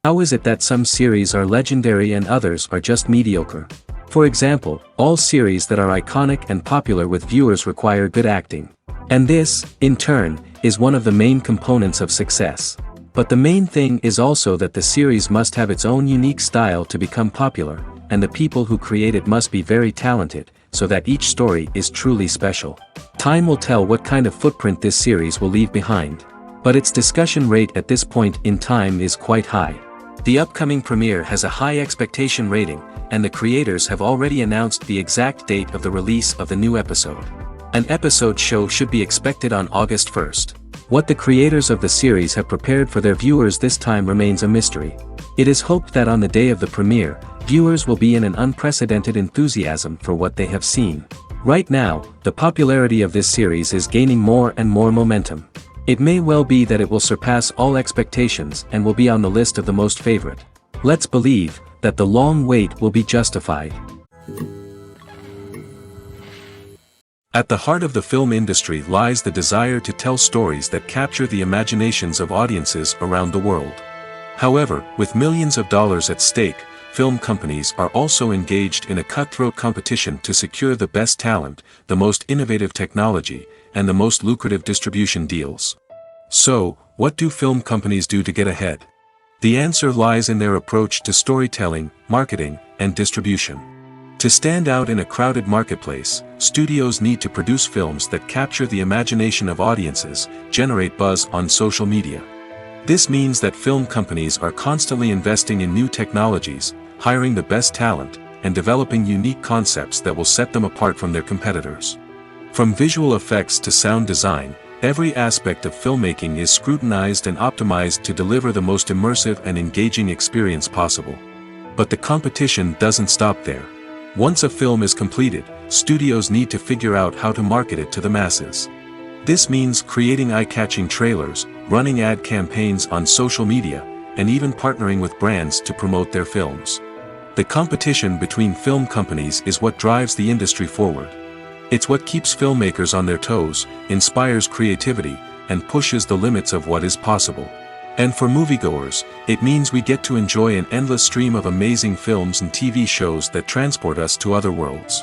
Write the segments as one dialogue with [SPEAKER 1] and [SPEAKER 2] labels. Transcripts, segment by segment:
[SPEAKER 1] How is it that some series are legendary and others are just mediocre? For example, all series that are iconic and popular with viewers require good acting. And this, in turn, is one of the main components of success. But the main thing is also that the series must have its own unique style to become popular, and the people who create it must be very talented, so that each story is truly special. Time will tell what kind of footprint this series will leave behind. But its discussion rate at this point in time is quite high. The upcoming premiere has a high expectation rating, and the creators have already announced the exact date of the release of the new episode. An episode show should be expected on August 1st. What the creators of the series have prepared for their viewers this time remains a mystery. It is hoped that on the day of the premiere, viewers will be in an unprecedented enthusiasm for what they have seen. Right now, the popularity of this series is gaining more and more momentum. It may well be that it will surpass all expectations and will be on the list of the most favorite. Let's believe that the long wait will be justified. At the heart of the film industry lies the desire to tell stories that capture the imaginations of audiences around the world. However, with millions of dollars at stake, film companies are also engaged in a cutthroat competition to secure the best talent, the most innovative technology, and the most lucrative distribution deals. So, what do film companies do to get ahead? The answer lies in their approach to storytelling, marketing, and distribution. To stand out in a crowded marketplace, studios need to produce films that capture the imagination of audiences, generate buzz on social media. This means that film companies are constantly investing in new technologies, hiring the best talent, and developing unique concepts that will set them apart from their competitors. From visual effects to sound design, every aspect of filmmaking is scrutinized and optimized to deliver the most immersive and engaging experience possible. But the competition doesn't stop there. Once a film is completed, studios need to figure out how to market it to the masses. This means creating eye-catching trailers, running ad campaigns on social media, and even partnering with brands to promote their films. The competition between film companies is what drives the industry forward. It's what keeps filmmakers on their toes, inspires creativity, and pushes the limits of what is possible. And for moviegoers, it means we get to enjoy an endless stream of amazing films and TV shows that transport us to other worlds.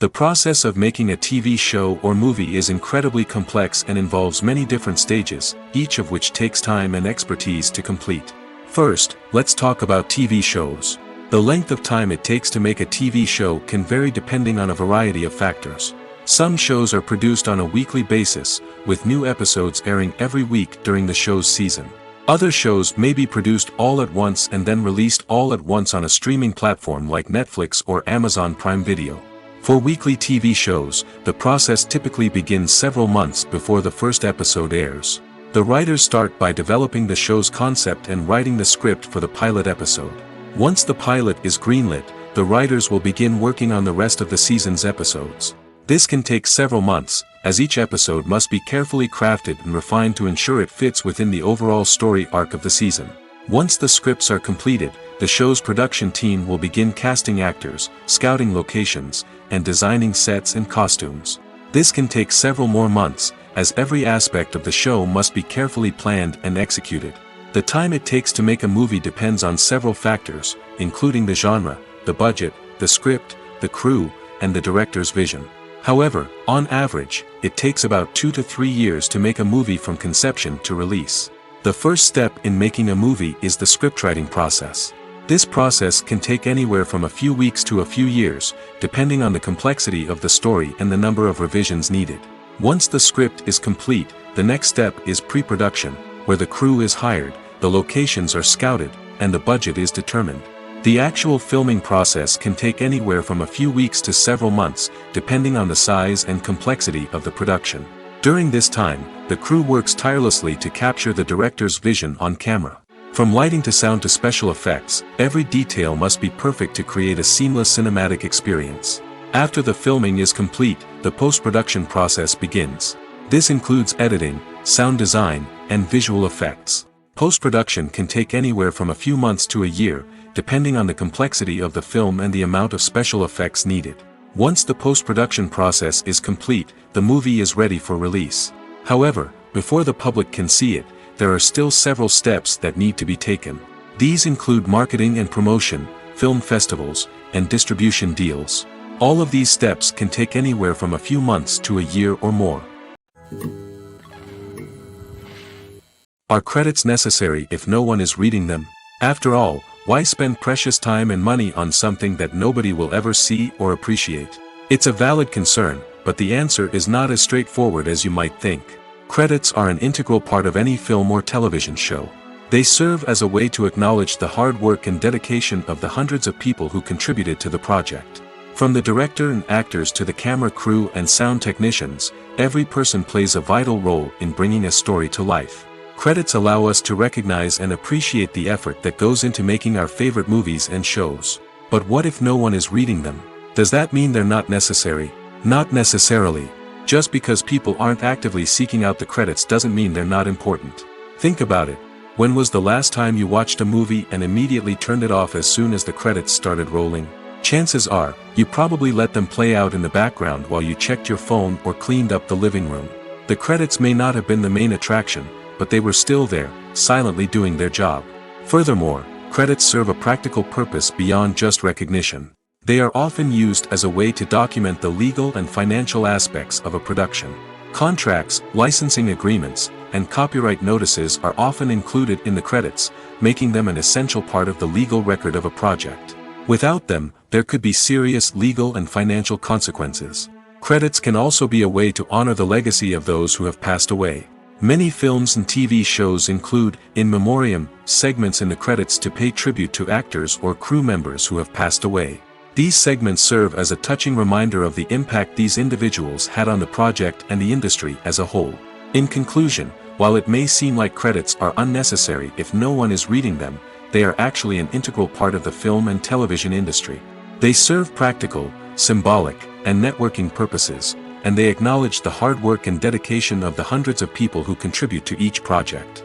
[SPEAKER 1] The process of making a TV show or movie is incredibly complex and involves many different stages, each of which takes time and expertise to complete. First, let's talk about TV shows. The length of time it takes to make a TV show can vary depending on a variety of factors. Some shows are produced on a weekly basis, with new episodes airing every week during the show's season. Other shows may be produced all at once and then released all at once on a streaming platform like Netflix or Amazon Prime Video. For weekly TV shows, the process typically begins several months before the first episode airs. The writers start by developing the show's concept and writing the script for the pilot episode. Once the pilot is greenlit, the writers will begin working on the rest of the season's episodes. This can take several months, as each episode must be carefully crafted and refined to ensure it fits within the overall story arc of the season. Once the scripts are completed, the show's production team will begin casting actors, scouting locations, and designing sets and costumes. This can take several more months, as every aspect of the show must be carefully planned and executed. The time it takes to make a movie depends on several factors, including the genre, the budget, the script, the crew, and the director's vision. However, on average, it takes about 2 to 3 years to make a movie from conception to release. The first step in making a movie is the scriptwriting process. This process can take anywhere from a few weeks to a few years, depending on the complexity of the story and the number of revisions needed. Once the script is complete, the next step is pre-production, where the crew is hired, the locations are scouted, and the budget is determined. The actual filming process can take anywhere from a few weeks to several months, depending on the size and complexity of the production. During this time, the crew works tirelessly to capture the director's vision on camera. From lighting to sound to special effects, every detail must be perfect to create a seamless cinematic experience. After the filming is complete, the post-production process begins. This includes editing, sound design, and visual effects. Post-production can take anywhere from a few months to a year, depending on the complexity of the film and the amount of special effects needed. Once the post-production process is complete, the movie is ready for release. However, before the public can see it, there are still several steps that need to be taken. These include marketing and promotion, film festivals, and distribution deals. All of these steps can take anywhere from a few months to a year or more. Are credits necessary if no one is reading them? After all, why spend precious time and money on something that nobody will ever see or appreciate? It's a valid concern, but the answer is not as straightforward as you might think. Credits are an integral part of any film or television show. They serve as a way to acknowledge the hard work and dedication of the hundreds of people who contributed to the project. From the director and actors to the camera crew and sound technicians, every person plays a vital role in bringing a story to life. Credits allow us to recognize and appreciate the effort that goes into making our favorite movies and shows. But what if no one is reading them? Does that mean they're not necessary? Not necessarily. Just because people aren't actively seeking out the credits doesn't mean they're not important. Think about it. When was the last time you watched a movie and immediately turned it off as soon as the credits started rolling? Chances are, you probably let them play out in the background while you checked your phone or cleaned up the living room. The credits may not have been the main attraction, but they were still there, silently doing their job. Furthermore, credits serve a practical purpose beyond just recognition. They are often used as a way to document the legal and financial aspects of a production. Contracts, licensing agreements, and copyright notices are often included in the credits, making them an essential part of the legal record of a project. Without them, there could be serious legal and financial consequences. Credits can also be a way to honor the legacy of those who have passed away. Many films and TV shows include, in memoriam, segments in the credits to pay tribute to actors or crew members who have passed away. These segments serve as a touching reminder of the impact these individuals had on the project and the industry as a whole. In conclusion, while it may seem like credits are unnecessary if no one is reading them, they are actually an integral part of the film and television industry. They serve practical, symbolic, and networking purposes, and they acknowledge the hard work and dedication of the hundreds of people who contribute to each project.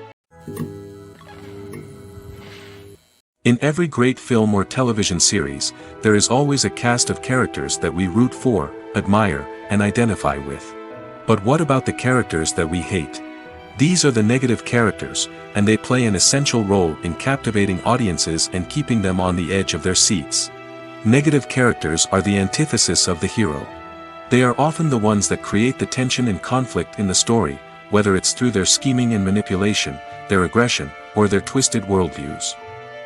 [SPEAKER 1] In every great film or television series, there is always a cast of characters that we root for, admire, and identify with. But what about the characters that we hate? These are the negative characters, and they play an essential role in captivating audiences and keeping them on the edge of their seats. Negative characters are the antithesis of the hero. They are often the ones that create the tension and conflict in the story, whether it's through their scheming and manipulation, their aggression, or their twisted worldviews.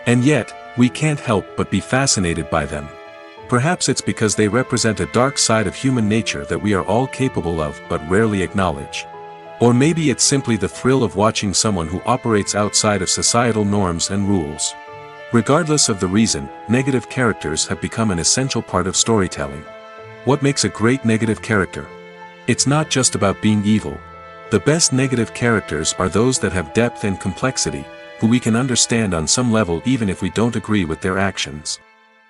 [SPEAKER 1] And yet, we can't help but be fascinated by them. Perhaps it's because they represent a dark side of human nature that we are all capable of but rarely acknowledge. Or maybe it's simply the thrill of watching someone who operates outside of societal norms and rules. Regardless of the reason, negative characters have become an essential part of storytelling. What makes a great negative character? It's not just about being evil. The best negative characters are those that have depth and complexity, who we can understand on some level even if we don't agree with their actions.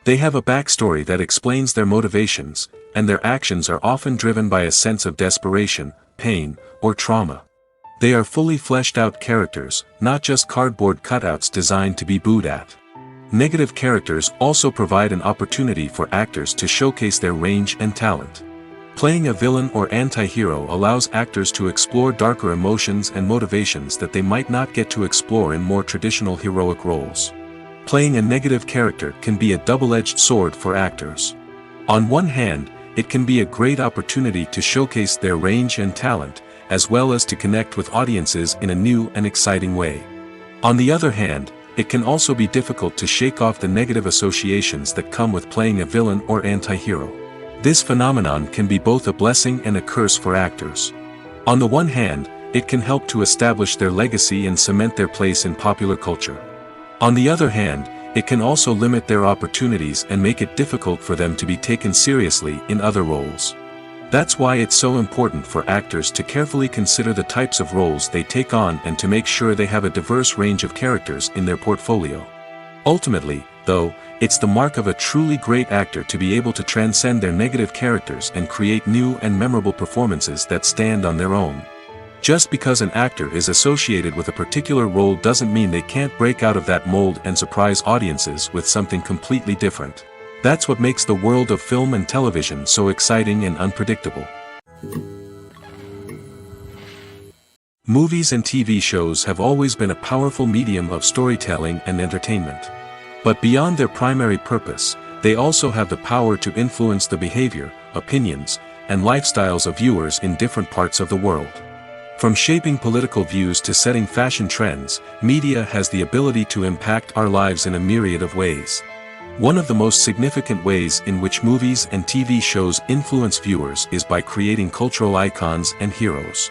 [SPEAKER 1] They have a backstory that explains their motivations, and their actions are often driven by a sense of desperation, pain, or trauma. They are fully fleshed out characters, not just cardboard cutouts designed to be booed at. Negative characters also provide an opportunity for actors to showcase their range and talent. Playing a villain or anti-hero allows actors to explore darker emotions and motivations that they might not get to explore in more traditional heroic roles. Playing a negative character can be a double-edged sword for actors. On one hand, it can be a great opportunity to showcase their range and talent, as well as to connect with audiences in a new and exciting way. On the other hand, it can also be difficult to shake off the negative associations that come with playing a villain or anti-hero. This phenomenon can be both a blessing and a curse for actors. On the one hand, it can help to establish their legacy and cement their place in popular culture. On the other hand, it can also limit their opportunities and make it difficult for them to be taken seriously in other roles. That's why it's so important for actors to carefully consider the types of roles they take on and to make sure they have a diverse range of characters in their portfolio. Ultimately, though, it's the mark of a truly great actor to be able to transcend their negative characters and create new and memorable performances that stand on their own. Just because an actor is associated with a particular role doesn't mean they can't break out of that mold and surprise audiences with something completely different. That's what makes the world of film and television so exciting and unpredictable. Movies and TV shows have always been a powerful medium of storytelling and entertainment. But beyond their primary purpose, they also have the power to influence the behavior, opinions, and lifestyles of viewers in different parts of the world. From shaping political views to setting fashion trends, media has the ability to impact our lives in a myriad of ways. One of the most significant ways in which movies and TV shows influence viewers is by creating cultural icons and heroes.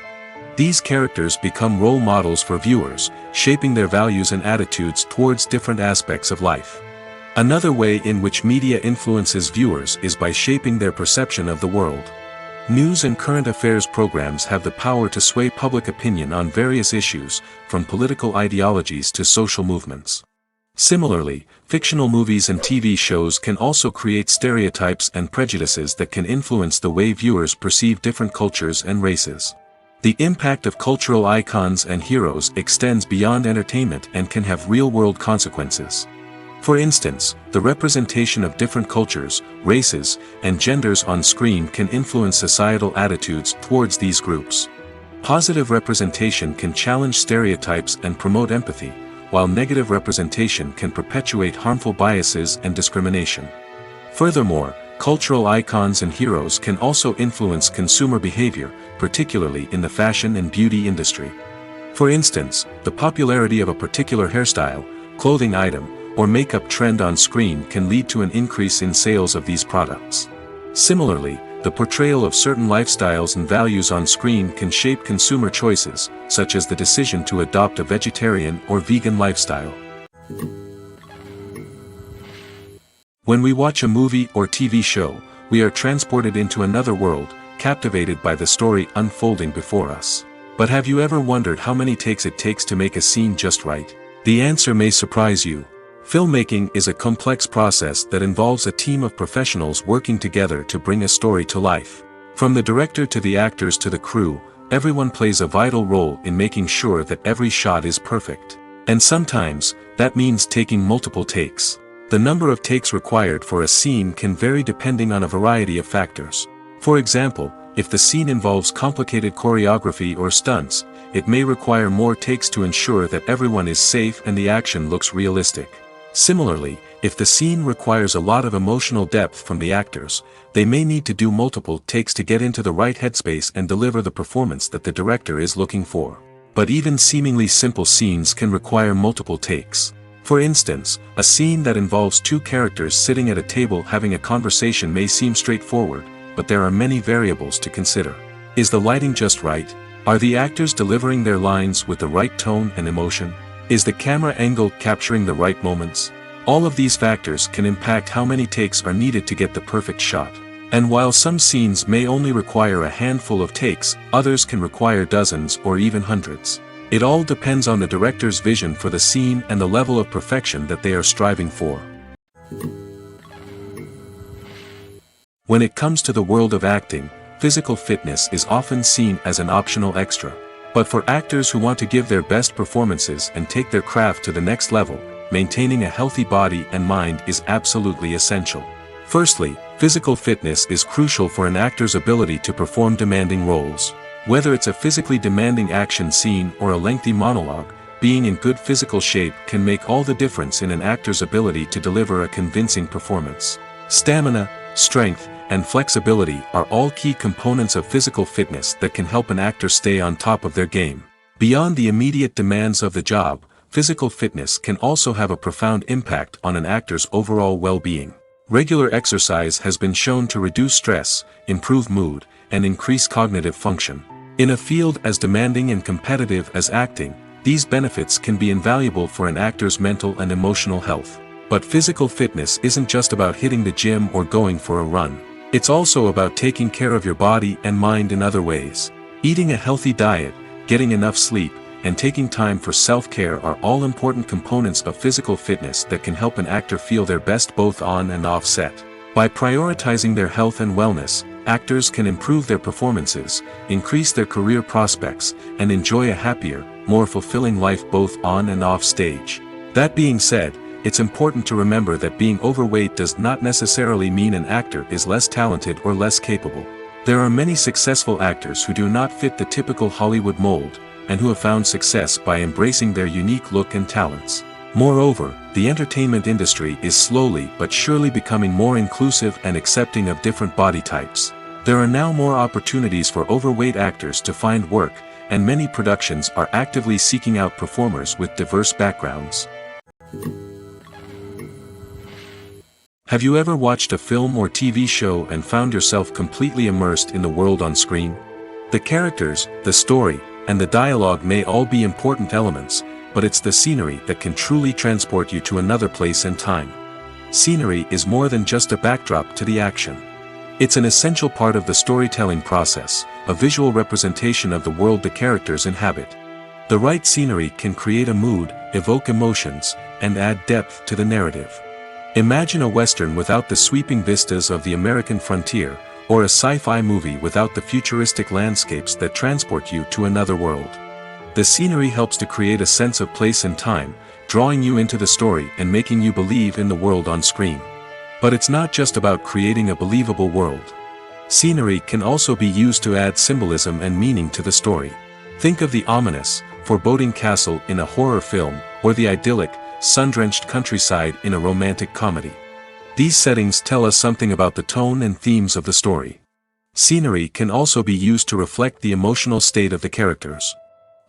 [SPEAKER 1] These characters become role models for viewers, shaping their values and attitudes towards different aspects of life. Another way in which media influences viewers is by shaping their perception of the world. News and current affairs programs have the power to sway public opinion on various issues, from political ideologies to social movements. Similarly, fictional movies and TV shows can also create stereotypes and prejudices that can influence the way viewers perceive different cultures and races. The impact of cultural icons and heroes extends beyond entertainment and can have real-world consequences. For instance, the representation of different cultures, races, and genders on screen can influence societal attitudes towards these groups. Positive representation can challenge stereotypes and promote empathy, while negative representation can perpetuate harmful biases and discrimination. Furthermore, cultural icons and heroes can also influence consumer behavior, particularly in the fashion and beauty industry. For instance, the popularity of a particular hairstyle, clothing item, or makeup trend on screen can lead to an increase in sales of these products. Similarly, the portrayal of certain lifestyles and values on screen can shape consumer choices, such as the decision to adopt a vegetarian or vegan lifestyle. When we watch a movie or TV show, we are transported into another world, captivated by the story unfolding before us. But have you ever wondered how many takes it takes to make a scene just right? The answer may surprise you. Filmmaking is a complex process that involves a team of professionals working together to bring a story to life. From the director to the actors to the crew, everyone plays a vital role in making sure that every shot is perfect. And sometimes, that means taking multiple takes. The number of takes required for a scene can vary depending on a variety of factors. For example, if the scene involves complicated choreography or stunts, it may require more takes to ensure that everyone is safe and the action looks realistic. Similarly, if the scene requires a lot of emotional depth from the actors, they may need to do multiple takes to get into the right headspace and deliver the performance that the director is looking for. But even seemingly simple scenes can require multiple takes. For instance, a scene that involves two characters sitting at a table having a conversation may seem straightforward, but there are many variables to consider. Is the lighting just right? Are the actors delivering their lines with the right tone and emotion? Is the camera angle capturing the right moments? All of these factors can impact how many takes are needed to get the perfect shot. And while some scenes may only require a handful of takes, others can require dozens or even hundreds. It all depends on the director's vision for the scene and the level of perfection that they are striving for. When it comes to the world of acting, physical fitness is often seen as an optional extra. But for actors who want to give their best performances and take their craft to the next level, maintaining a healthy body and mind is absolutely essential. Firstly, physical fitness is crucial for an actor's ability to perform demanding roles. Whether it's a physically demanding action scene or a lengthy monologue, being in good physical shape can make all the difference in an actor's ability to deliver a convincing performance. Stamina, strength, and flexibility are all key components of physical fitness that can help an actor stay on top of their game. Beyond the immediate demands of the job, physical fitness can also have a profound impact on an actor's overall well-being. Regular exercise has been shown to reduce stress, improve mood, and increase cognitive function. In a field as demanding and competitive as acting, these benefits can be invaluable for an actor's mental and emotional health. But physical fitness isn't just about hitting the gym or going for a run. It's also about taking care of your body and mind in other ways. Eating a healthy diet, getting enough sleep, and taking time for self-care are all important components of physical fitness that can help an actor feel their best both on and off set. By prioritizing their health and wellness, actors can improve their performances, increase their career prospects, and enjoy a happier, more fulfilling life both on and off stage. That being said, it's important to remember that being overweight does not necessarily mean an actor is less talented or less capable. There are many successful actors who do not fit the typical Hollywood mold, and who have found success by embracing their unique look and talents. Moreover, the entertainment industry is slowly but surely becoming more inclusive and accepting of different body types. There are now more opportunities for overweight actors to find work, and many productions are actively seeking out performers with diverse backgrounds. Have you ever watched a film or TV show and found yourself completely immersed in the world on screen? The characters, the story, and the dialogue may all be important elements, but it's the scenery that can truly transport you to another place and time. Scenery is more than just a backdrop to the action. It's an essential part of the storytelling process, a visual representation of the world the characters inhabit. The right scenery can create a mood, evoke emotions, and add depth to the narrative. Imagine a Western without the sweeping vistas of the American frontier, or a sci-fi movie without the futuristic landscapes that transport you to another world. The scenery helps to create a sense of place and time, drawing you into the story and making you believe in the world on screen. But it's not just about creating a believable world. Scenery can also be used to add symbolism and meaning to the story. Think of the ominous, foreboding castle in a horror film, or the idyllic, sun-drenched countryside in a romantic comedy. These settings tell us something about the tone and themes of the story. Scenery can also be used to reflect the emotional state of the characters.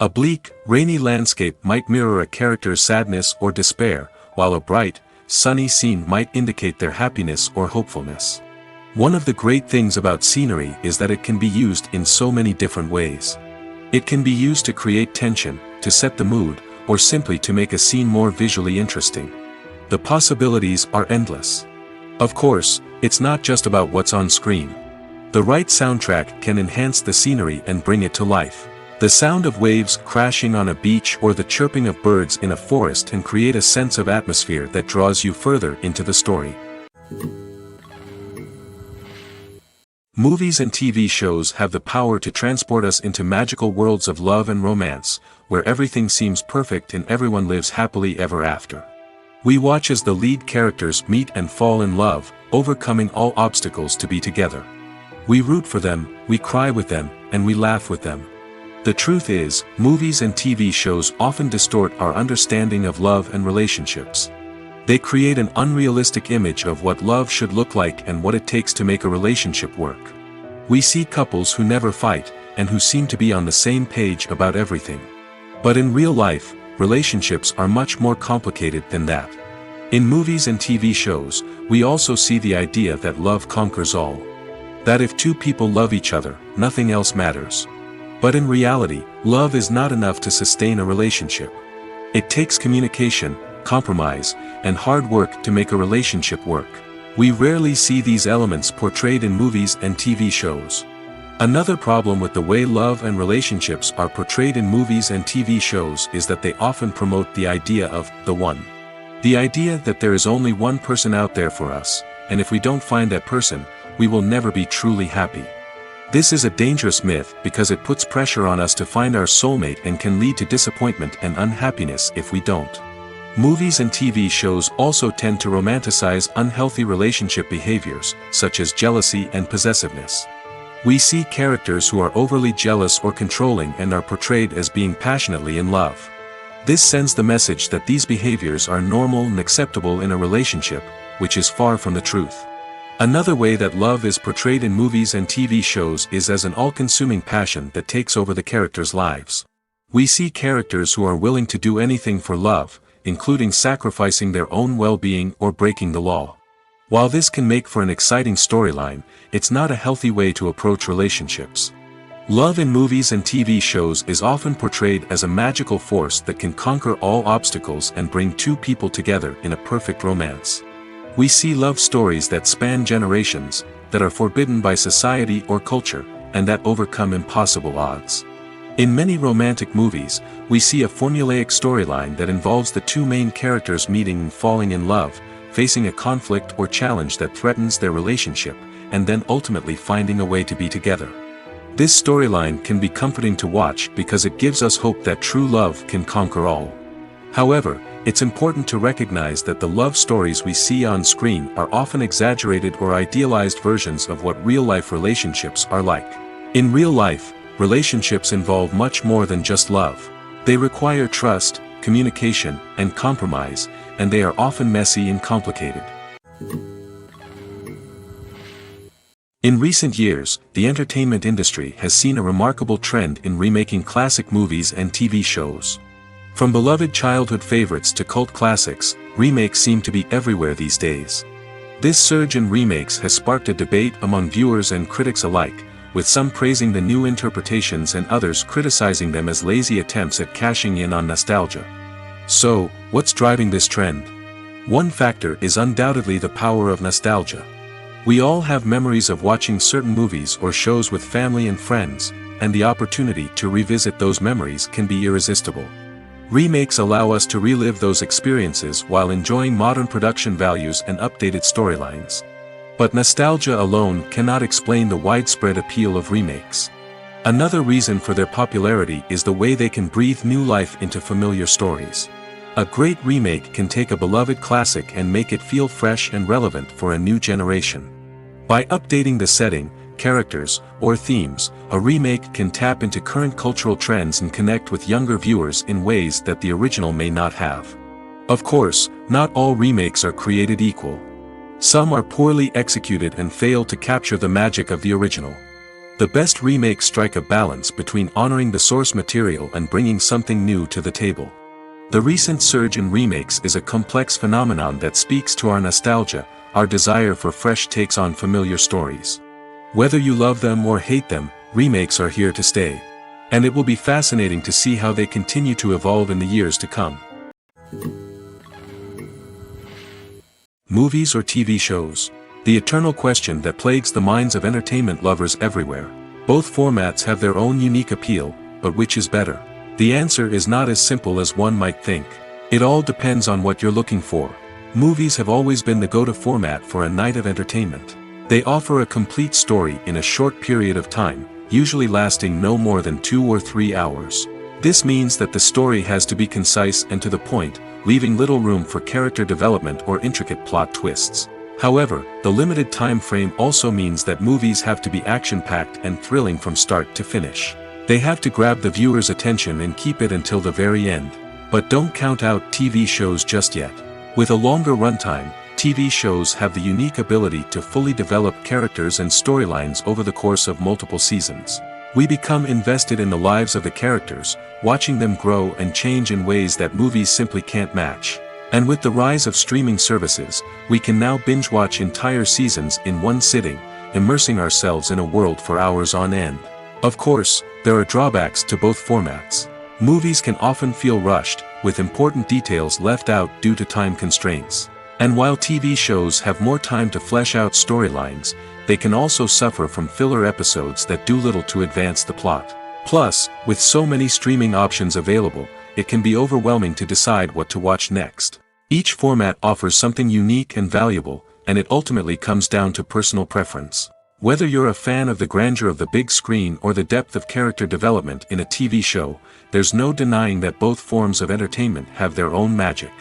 [SPEAKER 1] A bleak, rainy landscape might mirror a character's sadness or despair, while a bright, sunny scene might indicate their happiness or hopefulness. One of the great things about scenery is that it can be used in so many different ways. It can be used to create tension, to set the mood, or simply to make a scene more visually interesting. The possibilities are endless. Of course, it's not just about what's on screen. The right soundtrack can enhance the scenery and bring it to life. The sound of waves crashing on a beach or the chirping of birds in a forest can create a sense of atmosphere that draws you further into the story. Movies and TV shows have the power to transport us into magical worlds of love and romance, where everything seems perfect and everyone lives happily ever after. We watch as the lead characters meet and fall in love, overcoming all obstacles to be together. We root for them, we cry with them, and we laugh with them. The truth is, movies and TV shows often distort our understanding of love and relationships. They create an unrealistic image of what love should look like and what it takes to make a relationship work. We see couples who never fight, and who seem to be on the same page about everything. But in real life, relationships are much more complicated than that. In movies and TV shows, we also see the idea that love conquers all. That if two people love each other, nothing else matters. But in reality, love is not enough to sustain a relationship. It takes communication, compromise, and hard work to make a relationship work. We rarely see these elements portrayed in movies and TV shows. Another problem with the way love and relationships are portrayed in movies and TV shows is that they often promote the idea of the one. The idea that there is only one person out there for us, and if we don't find that person, we will never be truly happy. This is a dangerous myth because it puts pressure on us to find our soulmate and can lead to disappointment and unhappiness if we don't. Movies and TV shows also tend to romanticize unhealthy relationship behaviors, such as jealousy and possessiveness. We see characters who are overly jealous or controlling and are portrayed as being passionately in love. This sends the message that these behaviors are normal and acceptable in a relationship, which is far from the truth. Another way that love is portrayed in movies and TV shows is as an all-consuming passion that takes over the characters' lives. We see characters who are willing to do anything for love, including sacrificing their own well-being or breaking the law. While this can make for an exciting storyline, it's not a healthy way to approach relationships. Love in movies and TV shows is often portrayed as a magical force that can conquer all obstacles and bring two people together in a perfect romance. We see love stories that span generations, that are forbidden by society or culture, and that overcome impossible odds. In many romantic movies, we see a formulaic storyline that involves the two main characters meeting and falling in love, facing a conflict or challenge that threatens their relationship, and then ultimately finding a way to be together. This storyline can be comforting to watch because it gives us hope that true love can conquer all. However, it's important to recognize that the love stories we see on screen are often exaggerated or idealized versions of what real-life relationships are like. In real life, relationships involve much more than just love. They require trust, communication, and compromise, and they are often messy and complicated. In recent years, the entertainment industry has seen a remarkable trend in remaking classic movies and TV shows. From beloved childhood favorites to cult classics, remakes seem to be everywhere these days. This surge in remakes has sparked a debate among viewers and critics alike, with some praising the new interpretations and others criticizing them as lazy attempts at cashing in on nostalgia. So, what's driving this trend? One factor is undoubtedly the power of nostalgia. We all have memories of watching certain movies or shows with family and friends, and the opportunity to revisit those memories can be irresistible. Remakes allow us to relive those experiences while enjoying modern production values and updated storylines. But nostalgia alone cannot explain the widespread appeal of remakes. Another reason for their popularity is the way they can breathe new life into familiar stories. A great remake can take a beloved classic and make it feel fresh and relevant for a new generation. By updating the setting, characters, or themes, a remake can tap into current cultural trends and connect with younger viewers in ways that the original may not have. Of course, not all remakes are created equal. Some are poorly executed and fail to capture the magic of the original. The best remakes strike a balance between honoring the source material and bringing something new to the table. The recent surge in remakes is a complex phenomenon that speaks to our nostalgia, our desire for fresh takes on familiar stories. Whether you love them or hate them, remakes are here to stay. And it will be fascinating to see how they continue to evolve in the years to come. Movies or TV shows? The eternal question that plagues the minds of entertainment lovers everywhere. Both formats have their own unique appeal, but which is better? The answer is not as simple as one might think. It all depends on what you're looking for. Movies have always been the go-to format for a night of entertainment. They offer a complete story in a short period of time, usually lasting no more than 2 or 3 hours. This means that the story has to be concise and to the point, leaving little room for character development or intricate plot twists. However, the limited time frame also means that movies have to be action-packed and thrilling from start to finish. They have to grab the viewer's attention and keep it until the very end. But don't count out TV shows just yet. With a longer runtime, TV shows have the unique ability to fully develop characters and storylines over the course of multiple seasons. We become invested in the lives of the characters, watching them grow and change in ways that movies simply can't match. And with the rise of streaming services, we can now binge-watch entire seasons in one sitting, immersing ourselves in a world for hours on end. Of course, there are drawbacks to both formats. Movies can often feel rushed, with important details left out due to time constraints. And while TV shows have more time to flesh out storylines, they can also suffer from filler episodes that do little to advance the plot. Plus, with so many streaming options available, it can be overwhelming to decide what to watch next. Each format offers something unique and valuable, and it ultimately comes down to personal preference. Whether you're a fan of the grandeur of the big screen or the depth of character development in a TV show, there's no denying that both forms of entertainment have their own magic.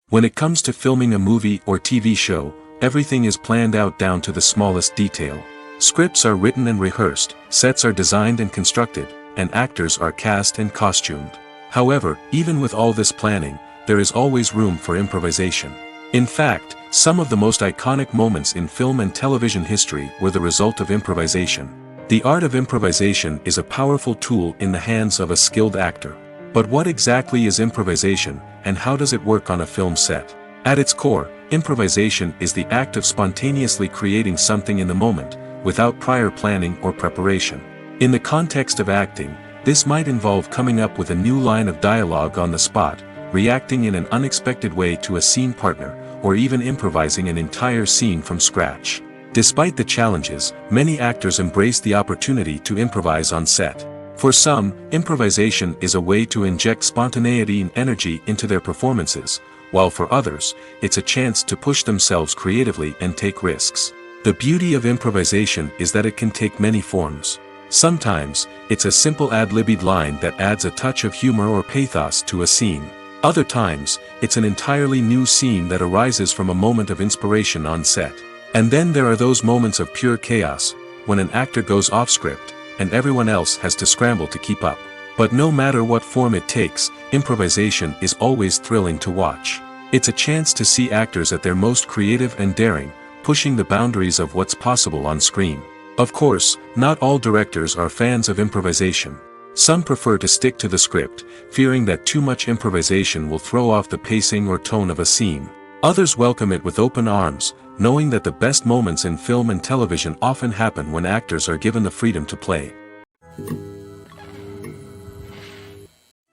[SPEAKER 1] When it comes to filming a movie or TV show, everything is planned out down to the smallest detail. Scripts are written and rehearsed, sets are designed and constructed, and actors are cast and costumed. However, even with all this planning, there is always room for improvisation. In fact, some of the most iconic moments in film and television history were the result of improvisation. The art of improvisation is a powerful tool in the hands of a skilled actor. But what exactly is improvisation, and how does it work on a film set? At its core, improvisation is the act of spontaneously creating something in the moment, without prior planning or preparation. In the context of acting, this might involve coming up with a new line of dialogue on the spot, reacting in an unexpected way to a scene partner, or even improvising an entire scene from scratch. Despite the challenges, many actors embrace the opportunity to improvise on set. For some, improvisation is a way to inject spontaneity and energy into their performances, while for others, it's a chance to push themselves creatively and take risks. The beauty of improvisation is that it can take many forms. Sometimes, it's a simple ad-libbed line that adds a touch of humor or pathos to a scene. Other times, it's an entirely new scene that arises from a moment of inspiration on set. And then there are those moments of pure chaos, when an actor goes off script, and everyone else has to scramble to keep up. But no matter what form it takes, improvisation is always thrilling to watch. It's a chance to see actors at their most creative and daring, pushing the boundaries of what's possible on screen. Of course, not all directors are fans of improvisation. Some prefer to stick to the script, fearing that too much improvisation will throw off the pacing or tone of a scene. Others welcome it with open arms, knowing that the best moments in film and television often happen when actors are given the freedom to play.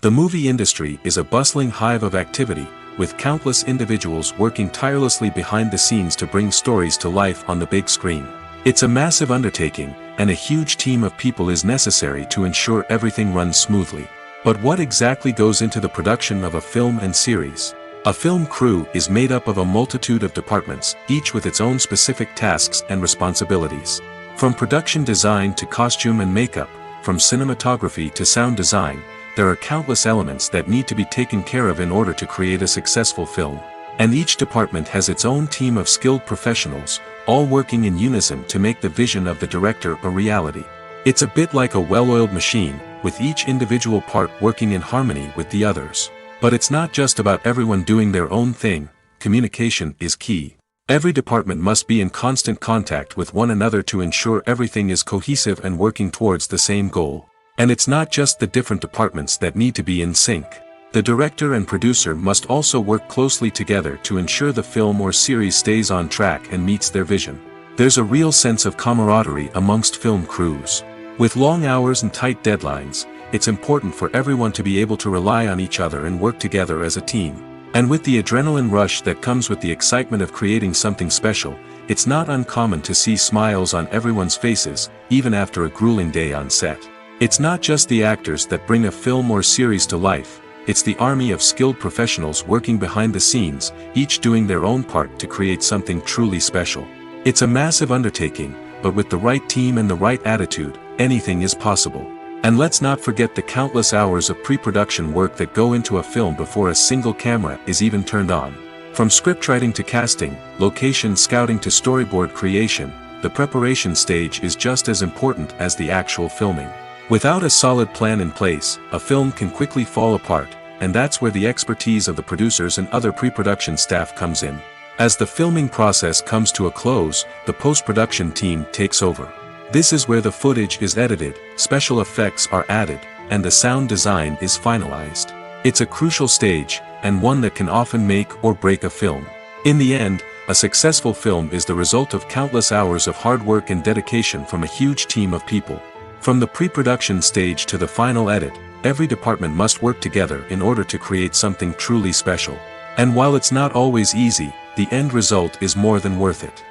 [SPEAKER 1] The movie industry is a bustling hive of activity, with countless individuals working tirelessly behind the scenes to bring stories to life on the big screen. It's a massive undertaking, and a huge team of people is necessary to ensure everything runs smoothly. But what exactly goes into the production of a film and series? A film crew is made up of a multitude of departments, each with its own specific tasks and responsibilities. From production design to costume and makeup, from cinematography to sound design, there are countless elements that need to be taken care of in order to create a successful film. And each department has its own team of skilled professionals, all working in unison to make the vision of the director a reality. It's a bit like a well-oiled machine, with each individual part working in harmony with the others. But it's not just about everyone doing their own thing. Communication is key. Every department must be in constant contact with one another to ensure everything is cohesive and working towards the same goal. And it's not just the different departments that need to be in sync. The director and producer must also work closely together to ensure the film or series stays on track and meets their vision. There's a real sense of camaraderie amongst film crews. With long hours and tight deadlines, it's important for everyone to be able to rely on each other and work together as a team. And with the adrenaline rush that comes with the excitement of creating something special, it's not uncommon to see smiles on everyone's faces, even after a grueling day on set. It's not just the actors that bring a film or series to life. It's the army of skilled professionals working behind the scenes, each doing their own part to create something truly special. It's a massive undertaking, but with the right team and the right attitude, anything is possible. And let's not forget the countless hours of pre-production work that go into a film before a single camera is even turned on. From scriptwriting to casting, location scouting to storyboard creation, the preparation stage is just as important as the actual filming. Without a solid plan in place, a film can quickly fall apart, and that's where the expertise of the producers and other pre-production staff comes in. As the filming process comes to a close, the post-production team takes over. This is where the footage is edited, special effects are added, and the sound design is finalized. It's a crucial stage, and one that can often make or break a film. In the end, a successful film is the result of countless hours of hard work and dedication from a huge team of people. From the pre-production stage to the final edit, every department must work together in order to create something truly special. And while it's not always easy, the end result is more than worth it.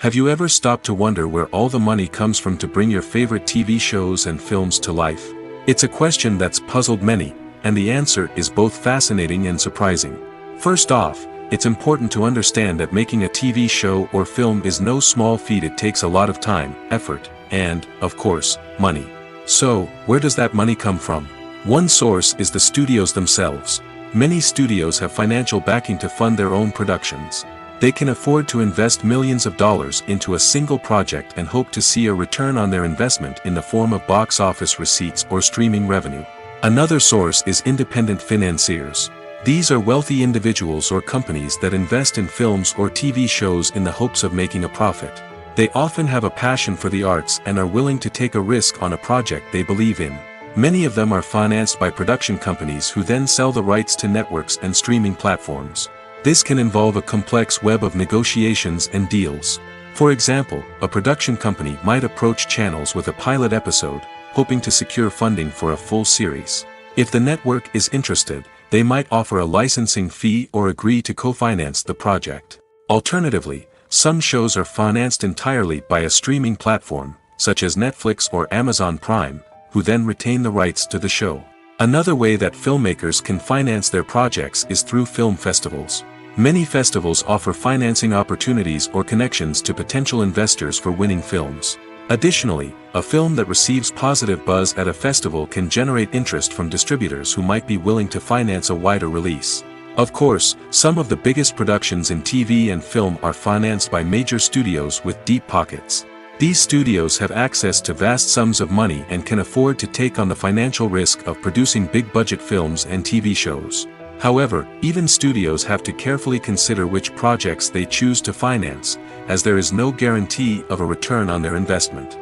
[SPEAKER 1] Have you ever stopped to wonder where all the money comes from to bring your favorite TV shows and films to life? It's a question that's puzzled many, and the answer is both fascinating and surprising. First off, it's important to understand that making a TV show or film is no small feat. It takes a lot of time, effort, and, of course, money. So, where does that money come from? One source is the studios themselves. Many studios have financial backing to fund their own productions. They can afford to invest millions of dollars into a single project and hope to see a return on their investment in the form of box office receipts or streaming revenue. Another source is independent financiers. These are wealthy individuals or companies that invest in films or TV shows in the hopes of making a profit. They often have a passion for the arts and are willing to take a risk on a project they believe in. Many of them are financed by production companies who then sell the rights to networks and streaming platforms. This can involve a complex web of negotiations and deals. For example, a production company might approach channels with a pilot episode, hoping to secure funding for a full series. If the network is interested, they might offer a licensing fee or agree to co-finance the project. Alternatively, some shows are financed entirely by a streaming platform, such as Netflix or Amazon Prime, who then retain the rights to the show. Another way that filmmakers can finance their projects is through film festivals. Many festivals offer financing opportunities or connections to potential investors for winning films. Additionally, a film that receives positive buzz at a festival can generate interest from distributors who might be willing to finance a wider release. Of course, some of the biggest productions in TV and film are financed by major studios with deep pockets. These studios have access to vast sums of money and can afford to take on the financial risk of producing big-budget films and TV shows. However, even studios have to carefully consider which projects they choose to finance, as there is no guarantee of a return on their investment.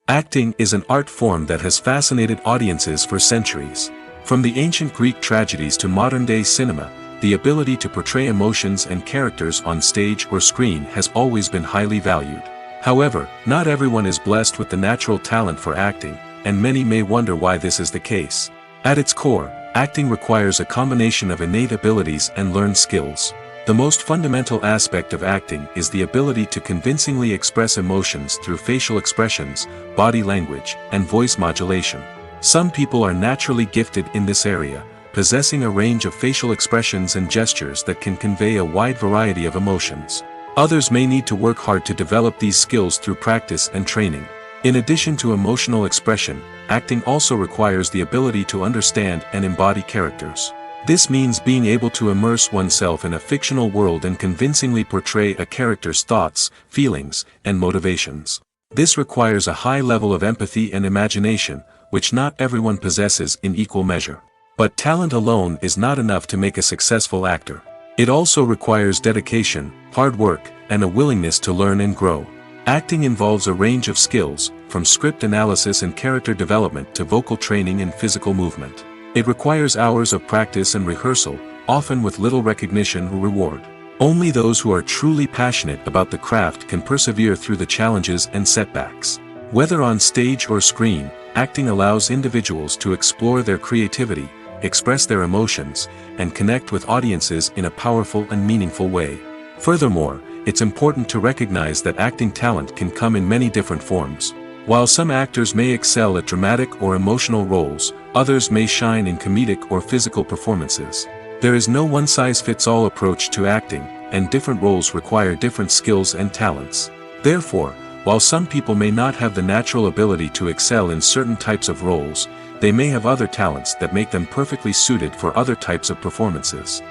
[SPEAKER 1] Acting is an art form that has fascinated audiences for centuries. From the ancient Greek tragedies to modern-day cinema, the ability to portray emotions and characters on stage or screen has always been highly valued. However, not everyone is blessed with the natural talent for acting, and many may wonder why this is the case. At its core, acting requires a combination of innate abilities and learned skills. The most fundamental aspect of acting is the ability to convincingly express emotions through facial expressions, body language, and voice modulation. Some people are naturally gifted in this area, possessing a range of facial expressions and gestures that can convey a wide variety of emotions. Others may need to work hard to develop these skills through practice and training. In addition to emotional expression, acting also requires the ability to understand and embody characters. This means being able to immerse oneself in a fictional world and convincingly portray a character's thoughts, feelings, and motivations. This requires a high level of empathy and imagination, which not everyone possesses in equal measure. But talent alone is not enough to make a successful actor. It also requires dedication, hard work, and a willingness to learn and grow. Acting involves a range of skills, from script analysis and character development to vocal training and physical movement. It requires hours of practice and rehearsal, often with little recognition or reward. Only those who are truly passionate about the craft can persevere through the challenges and setbacks. Whether on stage or screen, acting allows individuals to explore their creativity, express their emotions, and connect with audiences in a powerful and meaningful way. Furthermore, it's important to recognize that acting talent can come in many different forms. While some actors may excel at dramatic or emotional roles, others may shine in comedic or physical performances. There is no one-size-fits-all approach to acting, and different roles require different skills and talents. Therefore, while some people may not have the natural ability to excel in certain types of roles, they may have other talents that make them perfectly suited for other types of performances.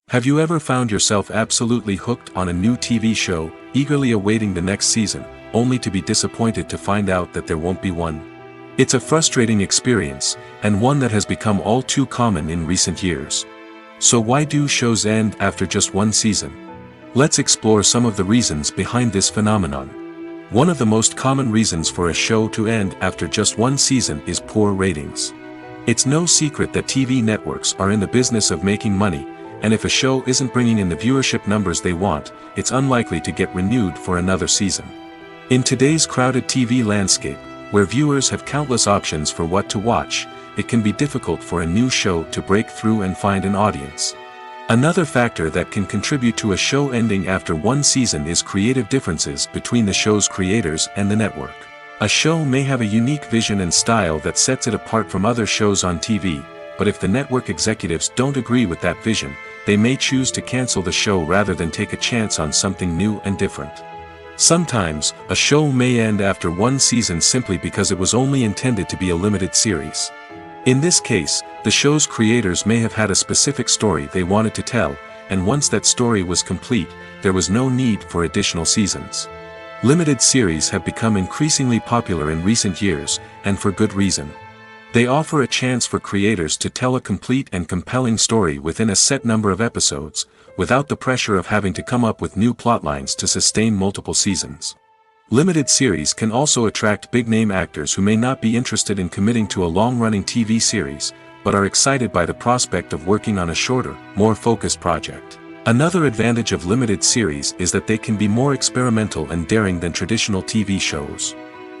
[SPEAKER 1] Have you ever found yourself absolutely hooked on a new TV show, eagerly awaiting the next season, only to be disappointed to find out that there won't be one? It's a frustrating experience, and one that has become all too common in recent years. So why do shows end after just one season? Let's explore some of the reasons behind this phenomenon. One of the most common reasons for a show to end after just one season is poor ratings. It's no secret that TV networks are in the business of making money, and if a show isn't bringing in the viewership numbers they want, it's unlikely to get renewed for another season. In today's crowded TV landscape, where viewers have countless options for what to watch, it can be difficult for a new show to break through and find an audience. Another factor that can contribute to a show ending after one season is creative differences between the show's creators and the network. A show may have a unique vision and style that sets it apart from other shows on TV, but if the network executives don't agree with that vision, they may choose to cancel the show rather than take a chance on something new and different. Sometimes, a show may end after one season simply because it was only intended to be a limited series. In this case, the show's creators may have had a specific story they wanted to tell, and once that story was complete, there was no need for additional seasons. Limited series have become increasingly popular in recent years, and for good reason. They offer a chance for creators to tell a complete and compelling story within a set number of episodes, without the pressure of having to come up with new plotlines to sustain multiple seasons. Limited series can also attract big-name actors who may not be interested in committing to a long-running TV series, but are excited by the prospect of working on a shorter, more focused project. Another advantage of limited series is that they can be more experimental and daring than traditional TV shows.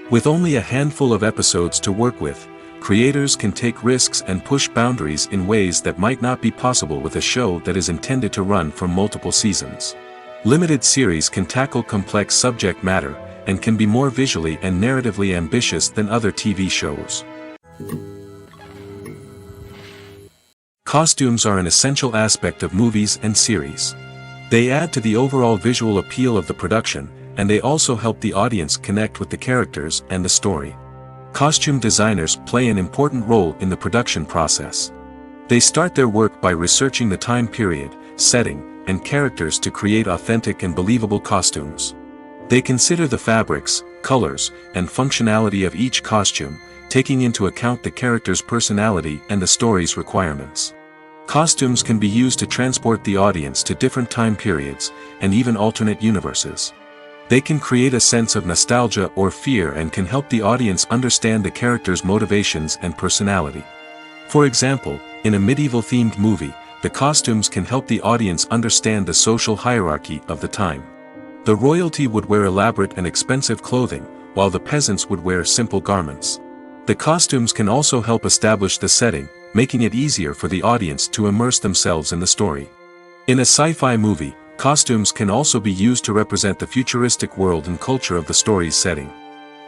[SPEAKER 1] With only a handful of episodes to work with, creators can take risks and push boundaries in ways that might not be possible with a show that is intended to run for multiple seasons. Limited series can tackle complex subject matter, and can be more visually and narratively ambitious than other TV shows. Costumes are an essential aspect of movies and series. They add to the overall visual appeal of the production, and they also help the audience connect with the characters and the story. Costume designers play an important role in the production process. They start their work by researching the time period, setting, and characters to create authentic and believable costumes. They consider the fabrics, colors, and functionality of each costume, taking into account the character's personality and the story's requirements. Costumes can be used to transport the audience to different time periods, and even alternate universes. They can create a sense of nostalgia or fear and can help the audience understand the character's motivations and personality. For example, in a medieval-themed movie, the costumes can help the audience understand the social hierarchy of the time. The royalty would wear elaborate and expensive clothing, while the peasants would wear simple garments. The costumes can also help establish the setting, making it easier for the audience to immerse themselves in the story. In a sci-fi movie, costumes can also be used to represent the futuristic world and culture of the story's setting.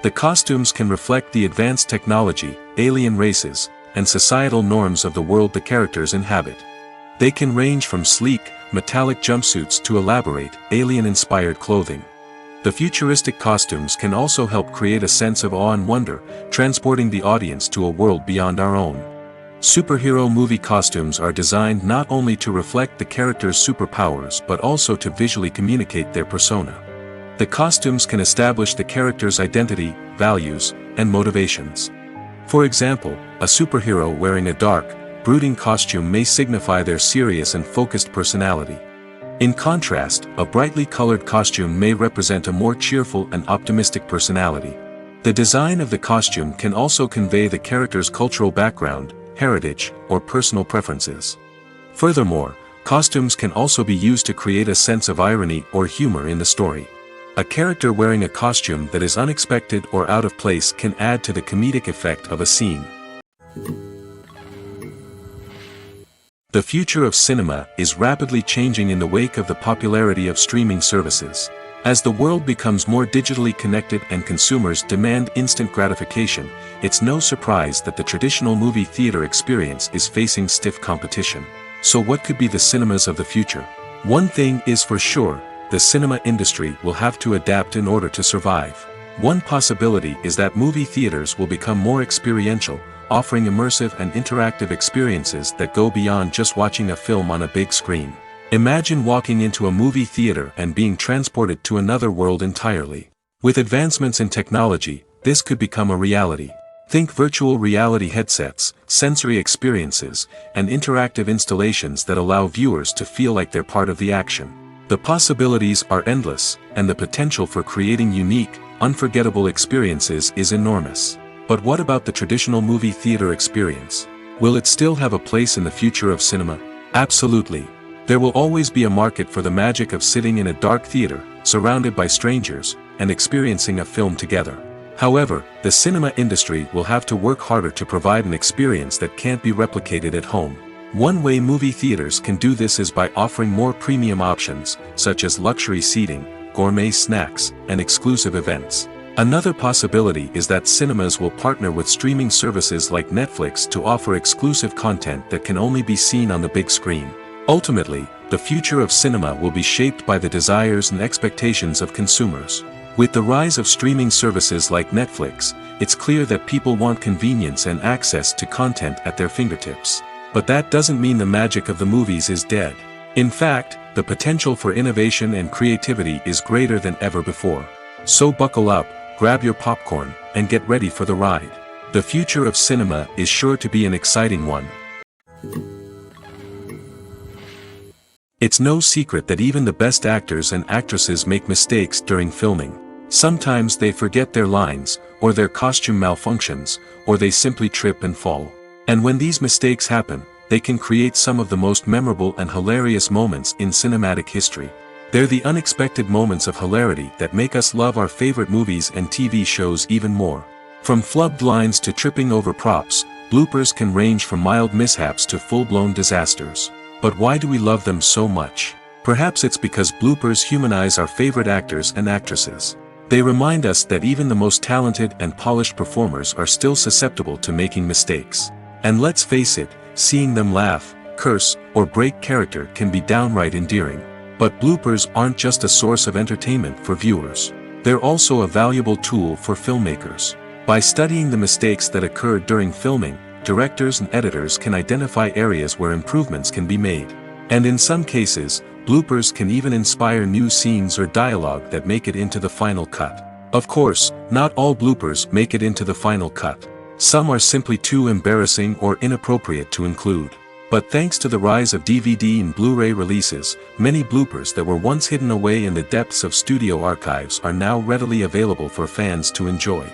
[SPEAKER 1] The costumes can reflect the advanced technology, alien races, and societal norms of the world the characters inhabit. They can range from sleek, metallic jumpsuits to elaborate, alien-inspired clothing. The futuristic costumes can also help create a sense of awe and wonder, transporting the audience to a world beyond our own. Superhero movie costumes are designed not only to reflect the character's superpowers but also to visually communicate their persona. The costumes can establish the character's identity, values, and motivations. For example, a superhero wearing a dark, brooding costume may signify their serious and focused personality. In contrast, a brightly colored costume may represent a more cheerful and optimistic personality. The design of the costume can also convey the character's cultural background, heritage, or personal preferences. Furthermore, costumes can also be used to create a sense of irony or humor in the story. A character wearing a costume that is unexpected or out of place can add to the comedic effect of a scene. The future of cinema is rapidly changing in the wake of the popularity of streaming services. As the world becomes more digitally connected and consumers demand instant gratification, it's no surprise that the traditional movie theater experience is facing stiff competition. So what could be the cinemas of the future? One thing is for sure, the cinema industry will have to adapt in order to survive. One possibility is that movie theaters will become more experiential, offering immersive and interactive experiences that go beyond just watching a film on a big screen. Imagine walking into a movie theater and being transported to another world entirely. With advancements in technology, this could become a reality. Think virtual reality headsets, sensory experiences, and interactive installations that allow viewers to feel like they're part of the action. The possibilities are endless, and the potential for creating unique, unforgettable experiences is enormous. But what about the traditional movie theater experience? Will it still have a place in the future of cinema? Absolutely. There will always be a market for the magic of sitting in a dark theater, surrounded by strangers, and experiencing a film together. However, the cinema industry will have to work harder to provide an experience that can't be replicated at home. One way movie theaters can do this is by offering more premium options, such as luxury seating, gourmet snacks, and exclusive events. Another possibility is that cinemas will partner with streaming services like Netflix to offer exclusive content that can only be seen on the big screen. Ultimately, the future of cinema will be shaped by the desires and expectations of consumers. With the rise of streaming services like Netflix, it's clear that people want convenience and access to content at their fingertips. But that doesn't mean the magic of the movies is dead. In fact, the potential for innovation and creativity is greater than ever before. So buckle up, grab your popcorn, and get ready for the ride. The future of cinema is sure to be an exciting one. It's no secret that even the best actors and actresses make mistakes during filming. Sometimes they forget their lines, or their costume malfunctions, or they simply trip and fall. And when these mistakes happen, they can create some of the most memorable and hilarious moments in cinematic history. They're the unexpected moments of hilarity that make us love our favorite movies and TV shows even more. From flubbed lines to tripping over props, bloopers can range from mild mishaps to full-blown disasters. But why do we love them so much? Perhaps it's because bloopers humanize our favorite actors and actresses. They remind us that even the most talented and polished performers are still susceptible to making mistakes. And let's face it, seeing them laugh, curse, or break character can be downright endearing. But bloopers aren't just a source of entertainment for viewers. They're also a valuable tool for filmmakers. By studying the mistakes that occurred during filming, directors and editors can identify areas where improvements can be made. And in some cases, bloopers can even inspire new scenes or dialogue that make it into the final cut. Of course, not all bloopers make it into the final cut. Some are simply too embarrassing or inappropriate to include. But thanks to the rise of DVD and Blu-ray releases, many bloopers that were once hidden away in the depths of studio archives are now readily available for fans to enjoy.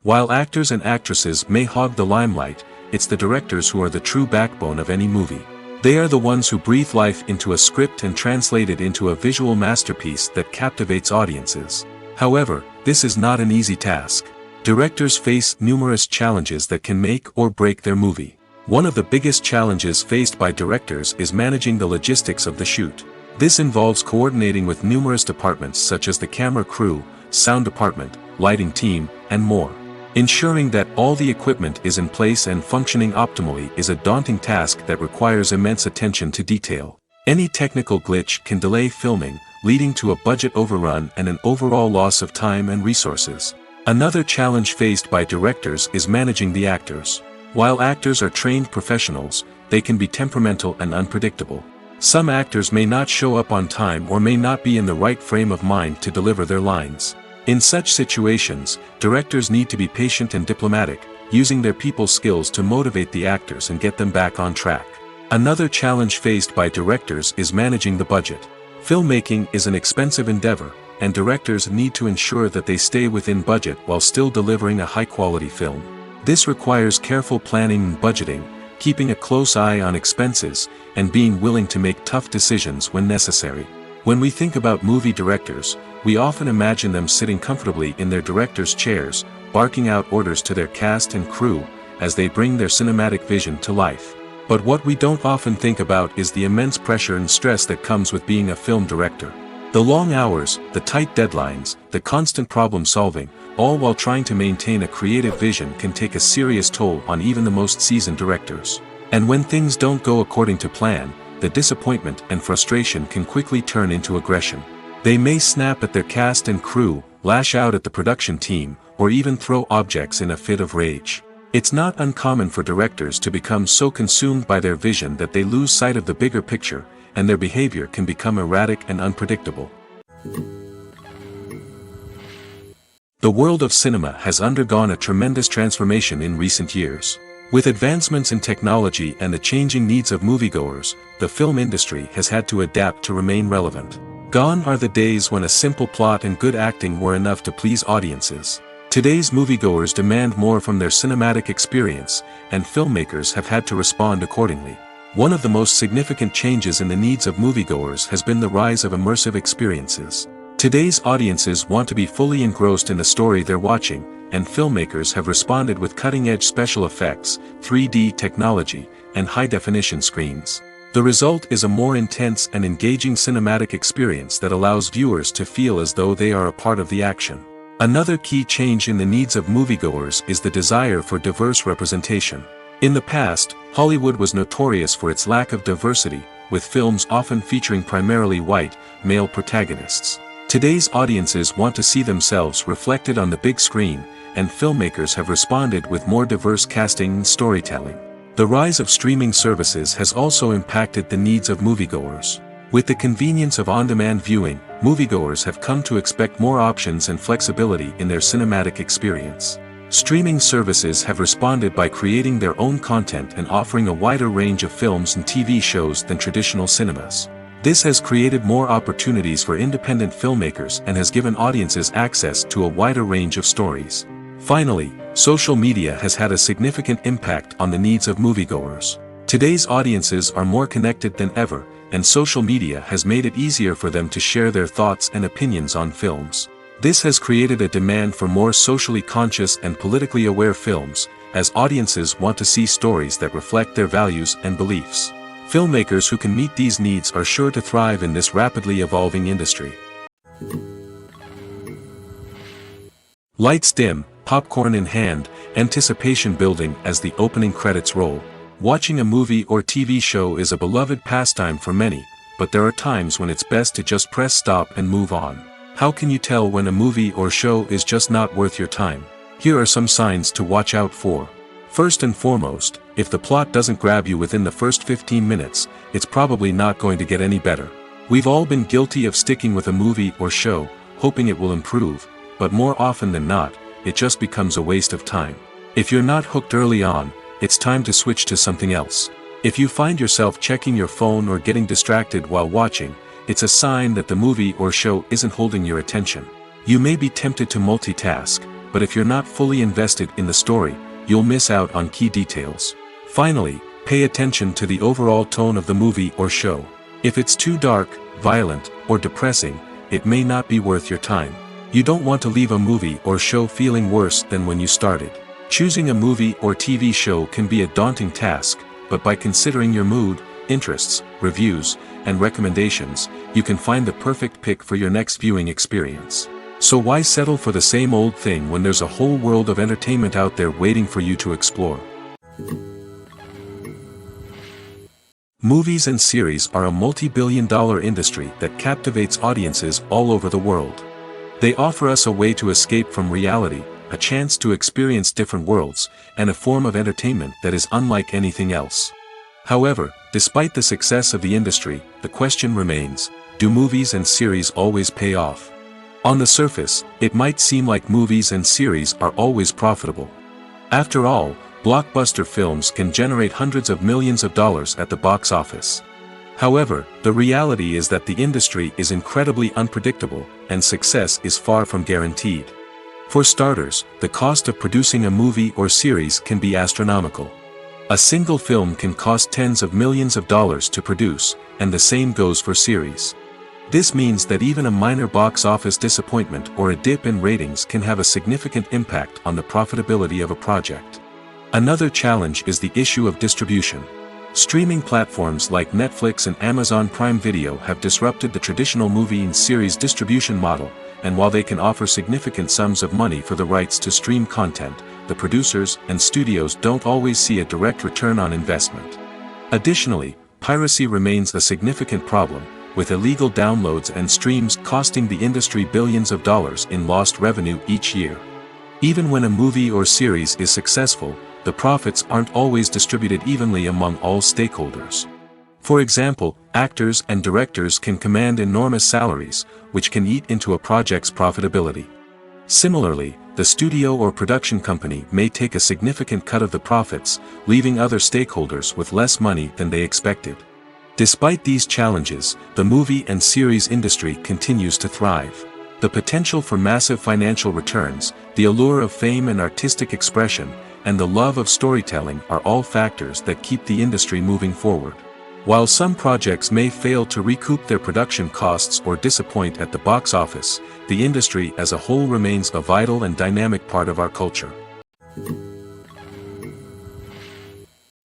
[SPEAKER 1] While actors and actresses may hog the limelight, it's the directors who are the true backbone of any movie. They are the ones who breathe life into a script and translate it into a visual masterpiece that captivates audiences. However, this is not an easy task. Directors face numerous challenges that can make or break their movie. One of the biggest challenges faced by directors is managing the logistics of the shoot. This involves coordinating with numerous departments such as the camera crew, sound department, lighting team, and more. Ensuring that all the equipment is in place and functioning optimally is a daunting task that requires immense attention to detail. Any technical glitch can delay filming, leading to a budget overrun and an overall loss of time and resources. Another challenge faced by directors is managing the actors. While actors are trained professionals, they can be temperamental and unpredictable. Some actors may not show up on time or may not be in the right frame of mind to deliver their lines. In such situations, directors need to be patient and diplomatic, using their people skills to motivate the actors and get them back on track. Another challenge faced by directors is managing the budget. Filmmaking is an expensive endeavor, and directors need to ensure that they stay within budget while still delivering a high-quality film. This requires careful planning and budgeting, keeping a close eye on expenses, and being willing to make tough decisions when necessary. When we think about movie directors, we often imagine them sitting comfortably in their director's chairs, barking out orders to their cast and crew, as they bring their cinematic vision to life. But what we don't often think about is the immense pressure and stress that comes with being a film director. The long hours, the tight deadlines, the constant problem solving, all while trying to maintain a creative vision can take a serious toll on even the most seasoned directors. And when things don't go according to plan, the disappointment and frustration can quickly turn into aggression. They may snap at their cast and crew, lash out at the production team, or even throw objects in a fit of rage. It's not uncommon for directors to become so consumed by their vision that they lose sight of the bigger picture, and their behavior can become erratic and unpredictable. The world of cinema has undergone a tremendous transformation in recent years. With advancements in technology and the changing needs of moviegoers, the film industry has had to adapt to remain relevant. Gone are the days when a simple plot and good acting were enough to please audiences. Today's moviegoers demand more from their cinematic experience, and filmmakers have had to respond accordingly. One of the most significant changes in the needs of moviegoers has been the rise of immersive experiences. Today's audiences want to be fully engrossed in the story they're watching, and filmmakers have responded with cutting-edge special effects, 3D technology, and high-definition screens. The result is a more intense and engaging cinematic experience that allows viewers to feel as though they are a part of the action. Another key change in the needs of moviegoers is the desire for diverse representation. In the past, Hollywood was notorious for its lack of diversity, with films often featuring primarily white, male protagonists. Today's audiences want to see themselves reflected on the big screen, and filmmakers have responded with more diverse casting and storytelling. The rise of streaming services has also impacted the needs of moviegoers. With the convenience of on-demand viewing, moviegoers have come to expect more options and flexibility in their cinematic experience. Streaming services have responded by creating their own content and offering a wider range of films and TV shows than traditional cinemas. This has created more opportunities for independent filmmakers and has given audiences access to a wider range of stories. Finally, social media has had a significant impact on the needs of moviegoers. Today's audiences are more connected than ever, and social media has made it easier for them to share their thoughts and opinions on films. This has created a demand for more socially conscious and politically aware films, as audiences want to see stories that reflect their values and beliefs. Filmmakers who can meet these needs are sure to thrive in this rapidly evolving industry. Lights dim, popcorn in hand, anticipation building as the opening credits roll. Watching a movie or TV show is a beloved pastime for many, but there are times when it's best to just press stop and move on. How can you tell when a movie or show is just not worth your time? Here are some signs to watch out for. First and foremost, if the plot doesn't grab you within the first 15 minutes, it's probably not going to get any better. We've all been guilty of sticking with a movie or show, hoping it will improve, but more often than not, it just becomes a waste of time. If you're not hooked early on, it's time to switch to something else. If you find yourself checking your phone or getting distracted while watching, it's a sign that the movie or show isn't holding your attention. You may be tempted to multitask, but if you're not fully invested in the story, you'll miss out on key details. Finally, pay attention to the overall tone of the movie or show. If it's too dark, violent, or depressing, it may not be worth your time. You don't want to leave a movie or show feeling worse than when you started. Choosing a movie or TV show can be a daunting task, but by considering your mood, interests, reviews, and recommendations, you can find the perfect pick for your next viewing experience. So why settle for the same old thing when there's a whole world of entertainment out there waiting for you to explore? Movies and series are a multi-billion-dollar industry that captivates audiences all over the world. They offer us a way to escape from reality, a chance to experience different worlds, and a form of entertainment that is unlike anything else. However, despite the success of the industry, the question remains, do movies and series always pay off? On the surface, it might seem like movies and series are always profitable. After all, blockbuster films can generate hundreds of millions of dollars at the box office. However, the reality is that the industry is incredibly unpredictable, and success is far from guaranteed. For starters, the cost of producing a movie or series can be astronomical. A single film can cost tens of millions of dollars to produce, and the same goes for series. This means that even a minor box office disappointment or a dip in ratings can have a significant impact on the profitability of a project. Another challenge is the issue of distribution. Streaming platforms like Netflix and Amazon Prime Video have disrupted the traditional movie and series distribution model, and while they can offer significant sums of money for the rights to stream content, the producers and studios don't always see a direct return on investment. Additionally, piracy remains a significant problem, with illegal downloads and streams costing the industry billions of dollars in lost revenue each year. Even when a movie or series is successful, the profits aren't always distributed evenly among all stakeholders. For example, actors and directors can command enormous salaries, which can eat into a project's profitability. Similarly, the studio or production company may take a significant cut of the profits, leaving other stakeholders with less money than they expected. Despite these challenges, the movie and series industry continues to thrive. The potential for massive financial returns, the allure of fame and artistic expression, and the love of storytelling are all factors that keep the industry moving forward. While some projects may fail to recoup their production costs or disappoint at the box office, the industry as a whole remains a vital and dynamic part of our culture.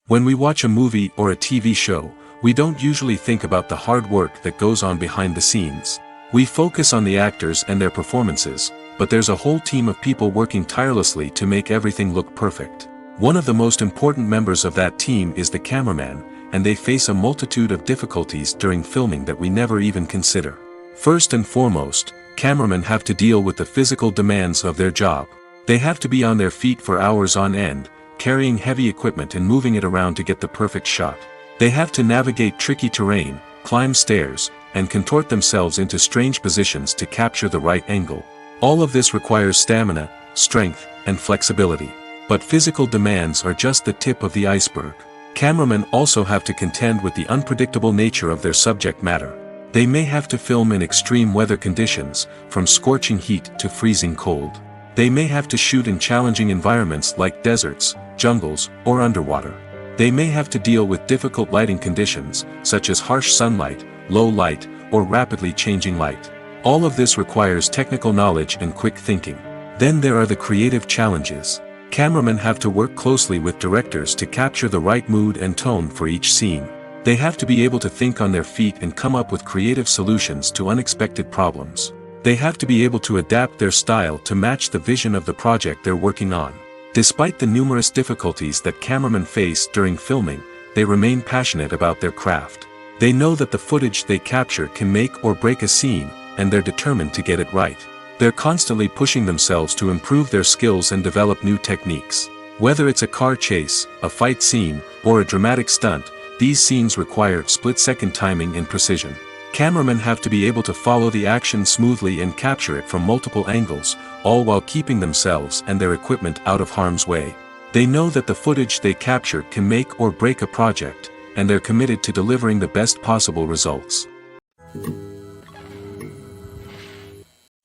[SPEAKER 1] When we watch a movie or a TV show, we don't usually think about the hard work that goes on behind the scenes. We focus on the actors and their performances, but there's a whole team of people working tirelessly to make everything look perfect. One of the most important members of that team is the cameraman, and they face a multitude of difficulties during filming that we never even consider. First and foremost, cameramen have to deal with the physical demands of their job. They have to be on their feet for hours on end, carrying heavy equipment and moving it around to get the perfect shot. They have to navigate tricky terrain, climb stairs, and contort themselves into strange positions to capture the right angle. All of this requires stamina, strength, and flexibility. But physical demands are just the tip of the iceberg. Cameramen also have to contend with the unpredictable nature of their subject matter. They may have to film in extreme weather conditions, from scorching heat to freezing cold. They may have to shoot in challenging environments like deserts, jungles, or underwater. They may have to deal with difficult lighting conditions, such as harsh sunlight, low light, or rapidly changing light. All of this requires technical knowledge and quick thinking. Then there are the creative challenges. Cameramen have to work closely with directors to capture the right mood and tone for each scene. They have to be able to think on their feet and come up with creative solutions to unexpected problems. They have to be able to adapt their style to match the vision of the project they're working on. Despite the numerous difficulties that cameramen face during filming, they remain passionate about their craft. They know that the footage they capture can make or break a scene, and they're determined to get it right. They're constantly pushing themselves to improve their skills and develop new techniques. Whether it's a car chase, a fight scene, or a dramatic stunt, these scenes require split-second timing and precision. Cameramen have to be able to follow the action smoothly and capture it from multiple angles, all while keeping themselves and their equipment out of harm's way. They know that the footage they capture can make or break a project, and they're committed to delivering the best possible results.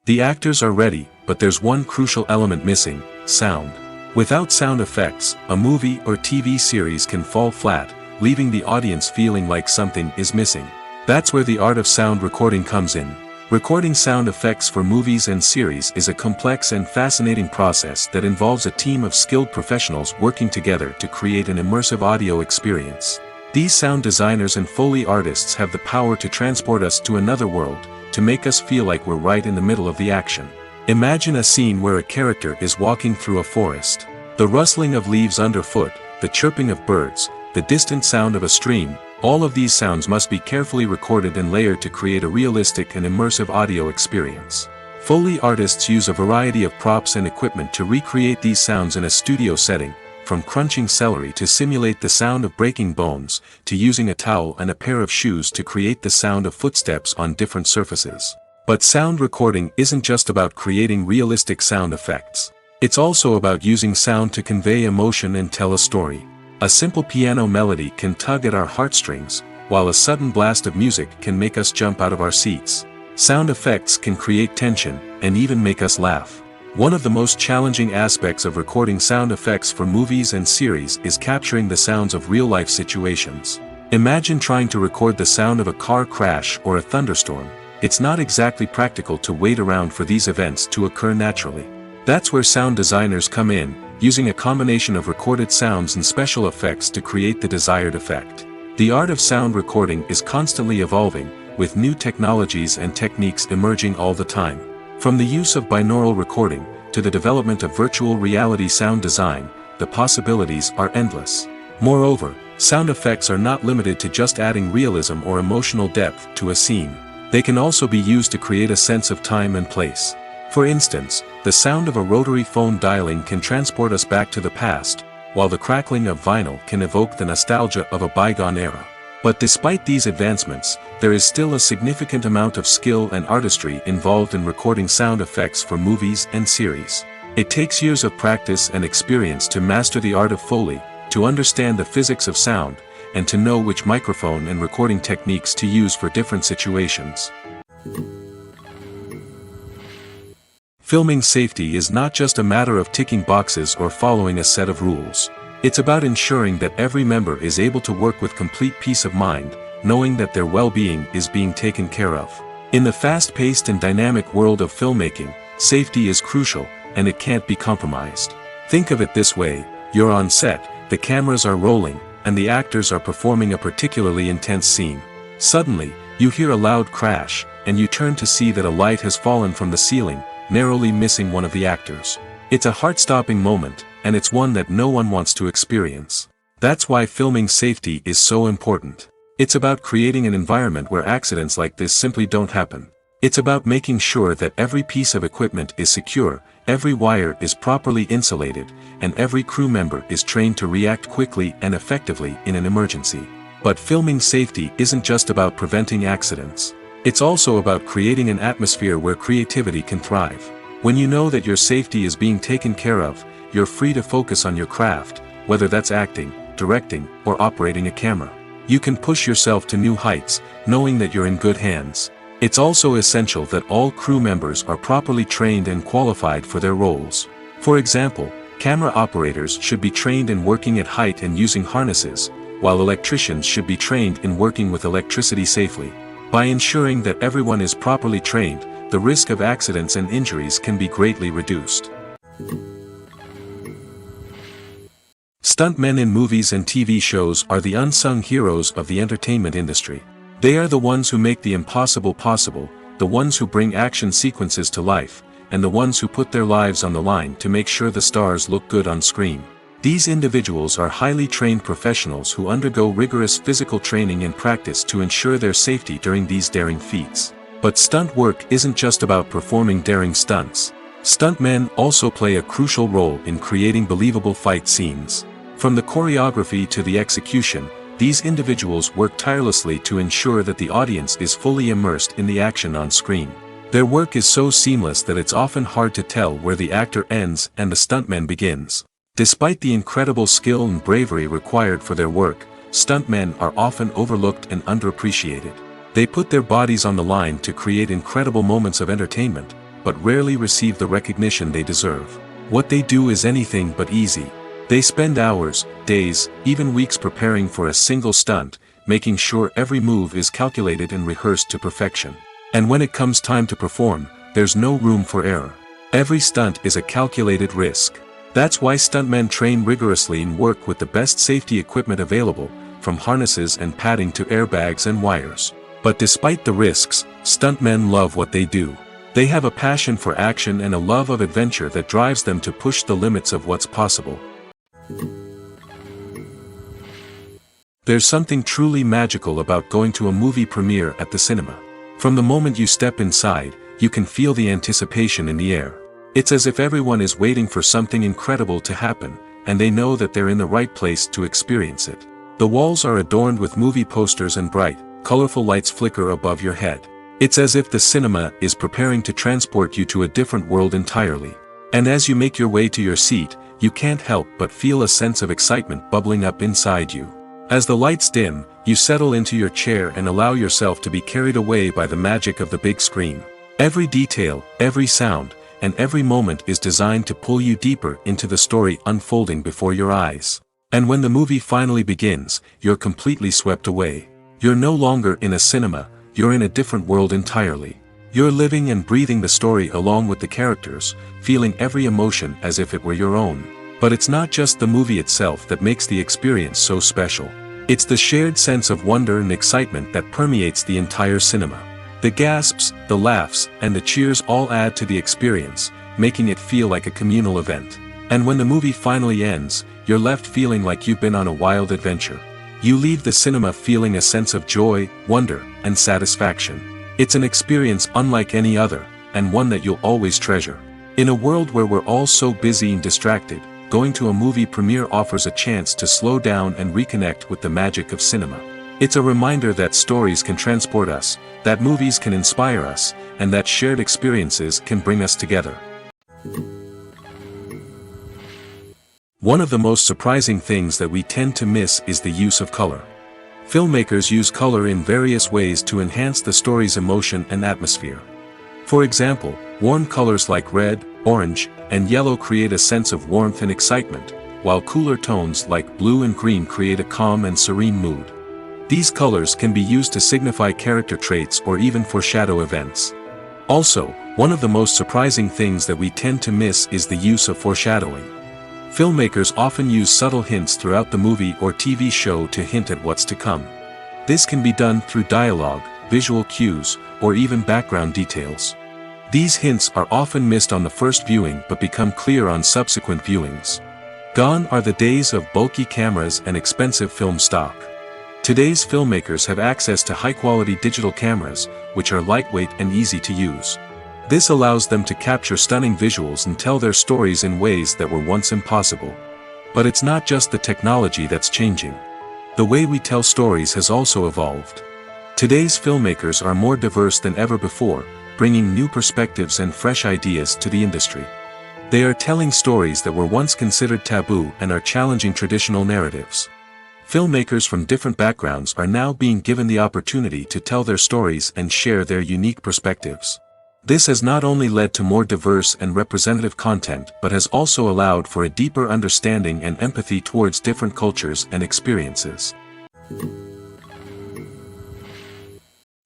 [SPEAKER 1] The actors are ready, but there's one crucial element missing: sound. Without sound effects, a movie or TV series can fall flat, leaving the audience feeling like something is missing. That's where the art of sound recording comes in. Recording sound effects for movies and series is a complex and fascinating process that involves a team of skilled professionals working together to create an immersive audio experience. These sound designers and Foley artists have the power to transport us to another world, to make us feel like we're right in the middle of the action. Imagine a scene where a character is walking through a forest. The rustling of leaves underfoot, the chirping of birds, the distant sound of a stream, all of these sounds must be carefully recorded and layered to create a realistic and immersive audio experience. Foley artists use a variety of props and equipment to recreate these sounds in a studio setting, from crunching celery to simulate the sound of breaking bones, to using a towel and a pair of shoes to create the sound of footsteps on different surfaces. But sound recording isn't just about creating realistic sound effects. It's also about using sound to convey emotion and tell a story. A simple piano melody can tug at our heartstrings, while a sudden blast of music can make us jump out of our seats. Sound effects can create tension, and even make us laugh. One of the most challenging aspects of recording sound effects for movies and series is capturing the sounds of real-life situations. Imagine trying to record the sound of a car crash or a thunderstorm. It's not exactly practical to wait around for these events to occur naturally. That's where sound designers come in, using a combination of recorded sounds and special effects to create the desired effect. The art of sound recording is constantly evolving, with new technologies and techniques emerging all the time. From the use of binaural recording, to the development of virtual reality sound design, the possibilities are endless. Moreover, sound effects are not limited to just adding realism or emotional depth to a scene. They can also be used to create a sense of time and place. For instance, the sound of a rotary phone dialing can transport us back to the past, while the crackling of vinyl can evoke the nostalgia of a bygone era. But despite these advancements, there is still a significant amount of skill and artistry involved in recording sound effects for movies and series. It takes years of practice and experience to master the art of Foley, to understand the physics of sound, and to know which microphone and recording techniques to use for different situations. Filming safety is not just a matter of ticking boxes or following a set of rules. It's about ensuring that every member is able to work with complete peace of mind, knowing that their well-being is being taken care of. In the fast-paced and dynamic world of filmmaking, safety is crucial, and it can't be compromised. Think of it this way: you're on set, the cameras are rolling, and the actors are performing a particularly intense scene. Suddenly, you hear a loud crash, and you turn to see that a light has fallen from the ceiling, narrowly missing one of the actors. It's a heart-stopping moment, and it's one that no one wants to experience. That's why filming safety is so important. It's about creating an environment where accidents like this simply don't happen. It's about making sure that every piece of equipment is secure, every wire is properly insulated, and every crew member is trained to react quickly and effectively in an emergency. But filming safety isn't just about preventing accidents. It's also about creating an atmosphere where creativity can thrive. When you know that your safety is being taken care of, you're free to focus on your craft, whether that's acting, directing, or operating a camera. You can push yourself to new heights, knowing that you're in good hands. It's also essential that all crew members are properly trained and qualified for their roles. For example, camera operators should be trained in working at height and using harnesses, while electricians should be trained in working with electricity safely. By ensuring that everyone is properly trained, the risk of accidents and injuries can be greatly reduced. Stuntmen in movies and TV shows are the unsung heroes of the entertainment industry. They are the ones who make the impossible possible, the ones who bring action sequences to life, and the ones who put their lives on the line to make sure the stars look good on screen. These individuals are highly trained professionals who undergo rigorous physical training and practice to ensure their safety during these daring feats. But stunt work isn't just about performing daring stunts. Stuntmen also play a crucial role in creating believable fight scenes. From the choreography to the execution, these individuals work tirelessly to ensure that the audience is fully immersed in the action on screen. Their work is so seamless that it's often hard to tell where the actor ends and the stuntman begins. Despite the incredible skill and bravery required for their work, stuntmen are often overlooked and underappreciated. They put their bodies on the line to create incredible moments of entertainment, but rarely receive the recognition they deserve. What they do is anything but easy. They spend hours, days, even weeks preparing for a single stunt, making sure every move is calculated and rehearsed to perfection. And when it comes time to perform, there's no room for error. Every stunt is a calculated risk. That's why stuntmen train rigorously and work with the best safety equipment available, from harnesses and padding to airbags and wires. But despite the risks, stuntmen love what they do. They have a passion for action and a love of adventure that drives them to push the limits of what's possible. There's something truly magical about going to a movie premiere at the cinema. From the moment you step inside, you can feel the anticipation in the air. It's as if everyone is waiting for something incredible to happen, and they know that they're in the right place to experience it. The walls are adorned with movie posters and bright, colorful lights flicker above your head. It's as if the cinema is preparing to transport you to a different world entirely. And as you make your way to your seat, you can't help but feel a sense of excitement bubbling up inside you. As the lights dim, you settle into your chair and allow yourself to be carried away by the magic of the big screen. Every detail, every sound, and every moment is designed to pull you deeper into the story unfolding before your eyes. And when the movie finally begins, you're completely swept away. You're no longer in a cinema, you're in a different world entirely. You're living and breathing the story along with the characters, feeling every emotion as if it were your own. But it's not just the movie itself that makes the experience so special. It's the shared sense of wonder and excitement that permeates the entire cinema. The gasps, the laughs, and the cheers all add to the experience, making it feel like a communal event. And when the movie finally ends, you're left feeling like you've been on a wild adventure. You leave the cinema feeling a sense of joy, wonder, and satisfaction. It's an experience unlike any other, and one that you'll always treasure. In a world where we're all so busy and distracted, going to a movie premiere offers a chance to slow down and reconnect with the magic of cinema. It's a reminder that stories can transport us, that movies can inspire us, and that shared experiences can bring us together. One of the most surprising things that we tend to miss is the use of color. Filmmakers use color in various ways to enhance the story's emotion and atmosphere. For example, warm colors like red, orange, and yellow create a sense of warmth and excitement, while cooler tones like blue and green create a calm and serene mood. These colors can be used to signify character traits or even foreshadow events. Also, one of the most surprising things that we tend to miss is the use of foreshadowing. Filmmakers often use subtle hints throughout the movie or TV show to hint at what's to come. This can be done through dialogue, visual cues, or even background details. These hints are often missed on the first viewing but become clear on subsequent viewings. Gone are the days of bulky cameras and expensive film stock. Today's filmmakers have access to high-quality digital cameras, which are lightweight and easy to use. This allows them to capture stunning visuals and tell their stories in ways that were once impossible. But it's not just the technology that's changing. The way we tell stories has also evolved. Today's filmmakers are more diverse than ever before, bringing new perspectives and fresh ideas to the industry. They are telling stories that were once considered taboo and are challenging traditional narratives. Filmmakers from different backgrounds are now being given the opportunity to tell their stories and share their unique perspectives. This has not only led to more diverse and representative content but has also allowed for a deeper understanding and empathy towards different cultures and experiences.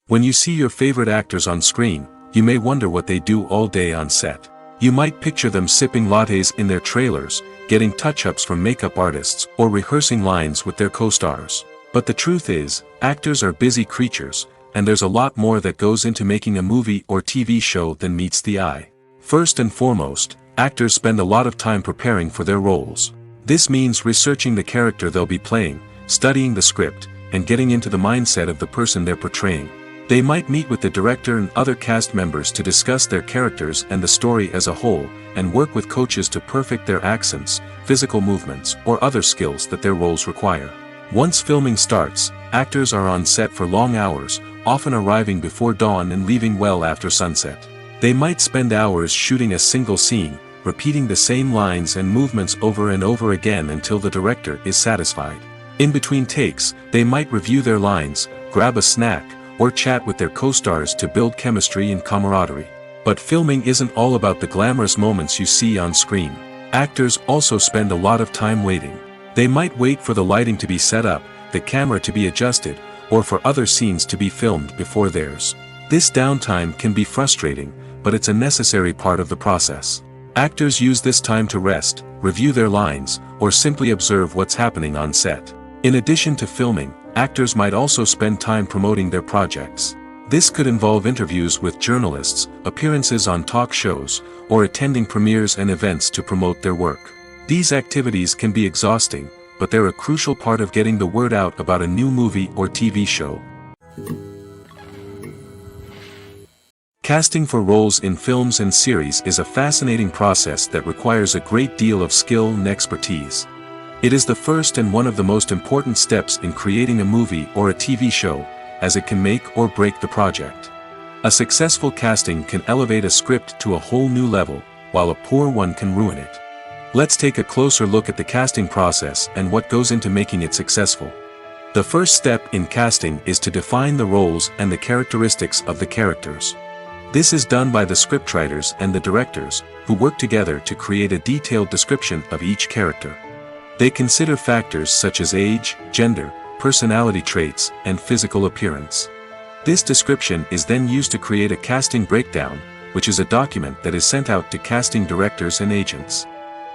[SPEAKER 1] When you see your favorite actors on screen, you may wonder what they do all day on set. You might picture them sipping lattes in their trailers, getting touch-ups from makeup artists, or rehearsing lines with their co-stars. But the truth is, actors are busy creatures, and there's a lot more that goes into making a movie or TV show than meets the eye. First and foremost, actors spend a lot of time preparing for their roles. This means researching the character they'll be playing, studying the script, and getting into the mindset of the person they're portraying. They might meet with the director and other cast members to discuss their characters and the story as a whole, and work with coaches to perfect their accents, physical movements, or other skills that their roles require. Once filming starts, actors are on set for long hours, often arriving before dawn and leaving well after sunset. They might spend hours shooting a single scene, repeating the same lines and movements over and over again until the director is satisfied. In between takes, they might review their lines, grab a snack, or chat with their co-stars to build chemistry and camaraderie. But filming isn't all about the glamorous moments you see on screen. Actors also spend a lot of time waiting. They might wait for the lighting to be set up, the camera to be adjusted, or for other scenes to be filmed before theirs. This downtime can be frustrating, but it's a necessary part of the process. Actors use this time to rest, review their lines, or simply observe what's happening on set. In addition to filming, actors might also spend time promoting their projects. This could involve interviews with journalists, appearances on talk shows, or attending premieres and events to promote their work. These activities can be exhausting, but they're a crucial part of getting the word out about a new movie or TV show. Casting for roles in films and series is a fascinating process that requires a great deal of skill and expertise. It is the first and one of the most important steps in creating a movie or a TV show, as it can make or break the project. A successful casting can elevate a script to a whole new level, while a poor one can ruin it. Let's take a closer look at the casting process and what goes into making it successful. The first step in casting is to define the roles and the characteristics of the characters. This is done by the scriptwriters and the directors, who work together to create a detailed description of each character. They consider factors such as age, gender, personality traits, and physical appearance. This description is then used to create a casting breakdown, which is a document that is sent out to casting directors and agents.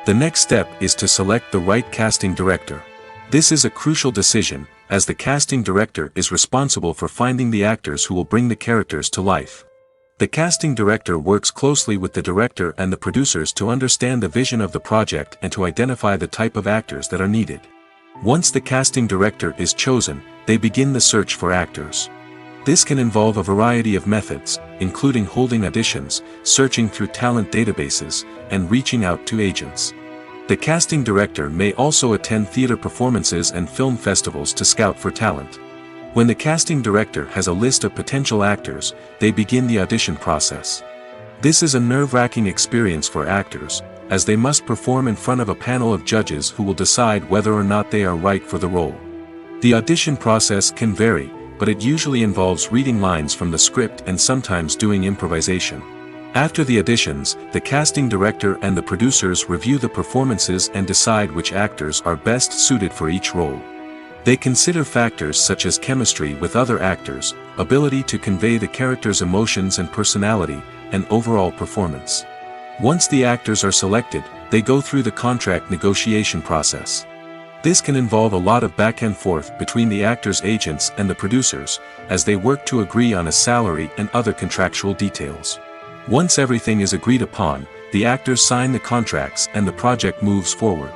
[SPEAKER 1] The next step is to select the right casting director. This is a crucial decision, as the casting director is responsible for finding the actors who will bring the characters to life. The casting director works closely with the director and the producers to understand the vision of the project and to identify the type of actors that are needed. Once the casting director is chosen, they begin the search for actors. This can involve a variety of methods, including holding auditions, searching through talent databases, and reaching out to agents. The casting director may also attend theater performances and film festivals to scout for talent. When the casting director has a list of potential actors, they begin the audition process. This is a nerve-wracking experience for actors, as they must perform in front of a panel of judges who will decide whether or not they are right for the role. The audition process can vary, but it usually involves reading lines from the script and sometimes doing improvisation. After the auditions, the casting director and the producers review the performances and decide which actors are best suited for each role. They consider factors such as chemistry with other actors, ability to convey the character's emotions and personality, and overall performance. Once the actors are selected, they go through the contract negotiation process. This can involve a lot of back and forth between the actors' agents and the producers, as they work to agree on a salary and other contractual details. Once everything is agreed upon, the actors sign the contracts and the project moves forward.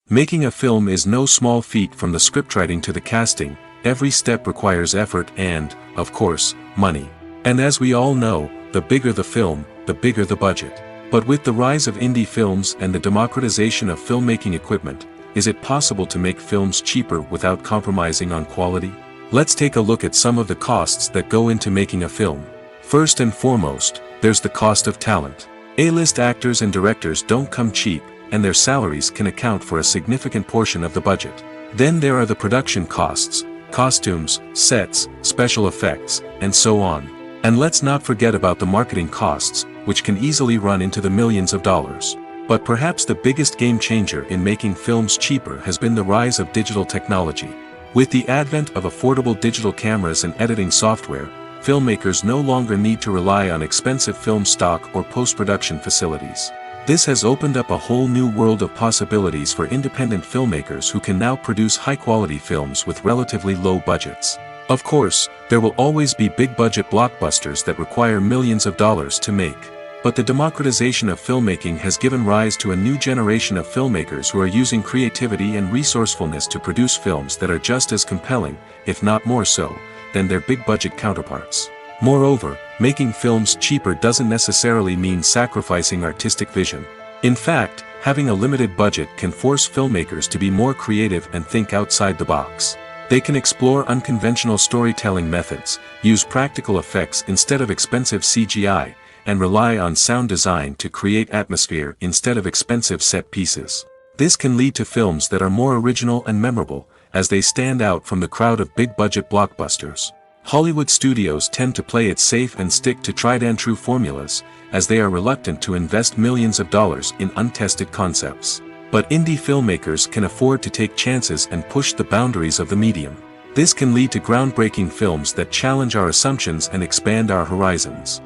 [SPEAKER 1] Making a film is no small feat. From the scriptwriting to the casting, every step requires effort and, of course, money. And as we all know, the bigger the film, the bigger the budget. But with the rise of indie films and the democratization of filmmaking equipment, is it possible to make films cheaper without compromising on quality? Let's take a look at some of the costs that go into making a film. First and foremost, there's the cost of talent. A-list actors and directors don't come cheap, and their salaries can account for a significant portion of the budget. Then there are the production costs, costumes, sets, special effects, and so on. And let's not forget about the marketing costs, which can easily run into the millions of dollars. But perhaps the biggest game changer in making films cheaper has been the rise of digital technology. With the advent of affordable digital cameras and editing software, filmmakers no longer need to rely on expensive film stock or post-production facilities. This has opened up a whole new world of possibilities for independent filmmakers who can now produce high-quality films with relatively low budgets. Of course, there will always be big-budget blockbusters that require millions of dollars to make. But the democratization of filmmaking has given rise to a new generation of filmmakers who are using creativity and resourcefulness to produce films that are just as compelling, if not more so, than their big-budget counterparts. Moreover, making films cheaper doesn't necessarily mean sacrificing artistic vision. In fact, having a limited budget can force filmmakers to be more creative and think outside the box. They can explore unconventional storytelling methods, use practical effects instead of expensive CGI, and rely on sound design to create atmosphere instead of expensive set pieces. This can lead to films that are more original and memorable, as they stand out from the crowd of big-budget blockbusters. Hollywood studios tend to play it safe and stick to tried-and-true formulas, as they are reluctant to invest millions of dollars in untested concepts. But indie filmmakers can afford to take chances and push the boundaries of the medium. This can lead to groundbreaking films that challenge our assumptions and expand our horizons.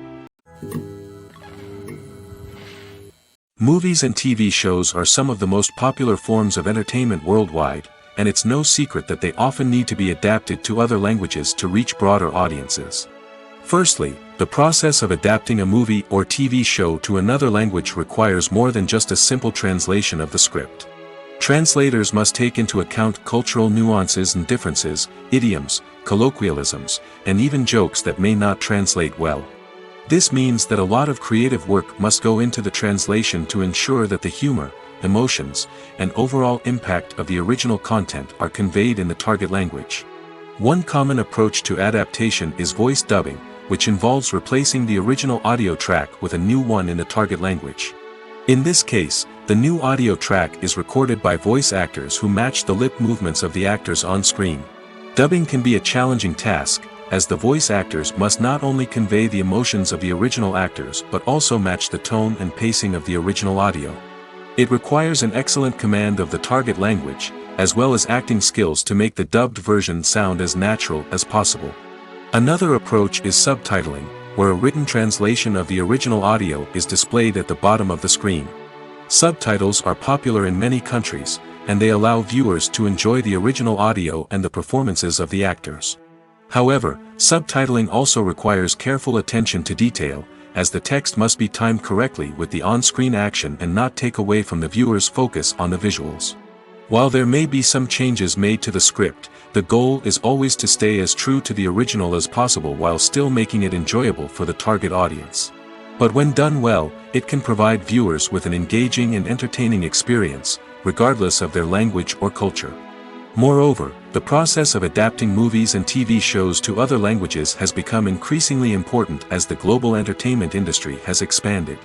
[SPEAKER 1] Movies and TV shows are some of the most popular forms of entertainment worldwide, and it's no secret that they often need to be adapted to other languages to reach broader audiences. Firstly, the process of adapting a movie or TV show to another language requires more than just a simple translation of the script. Translators must take into account cultural nuances and differences, idioms, colloquialisms, and even jokes that may not translate well. This means that a lot of creative work must go into the translation to ensure that the humor, emotions, and overall impact of the original content are conveyed in the target language. One common approach to adaptation is voice dubbing, which involves replacing the original audio track with a new one in the target language. In this case, the new audio track is recorded by voice actors who match the lip movements of the actors on screen. Dubbing can be a challenging task, as the voice actors must not only convey the emotions of the original actors but also match the tone and pacing of the original audio. It requires an excellent command of the target language, as well as acting skills to make the dubbed version sound as natural as possible. Another approach is subtitling, where a written translation of the original audio is displayed at the bottom of the screen. Subtitles are popular in many countries, and they allow viewers to enjoy the original audio and the performances of the actors. However, subtitling also requires careful attention to detail, as the text must be timed correctly with the on-screen action and not take away from the viewer's focus on the visuals. While there may be some changes made to the script, the goal is always to stay as true to the original as possible while still making it enjoyable for the target audience. But when done well, it can provide viewers with an engaging and entertaining experience, regardless of their language or culture. Moreover, the process of adapting movies and TV shows to other languages has become increasingly important as the global entertainment industry has expanded.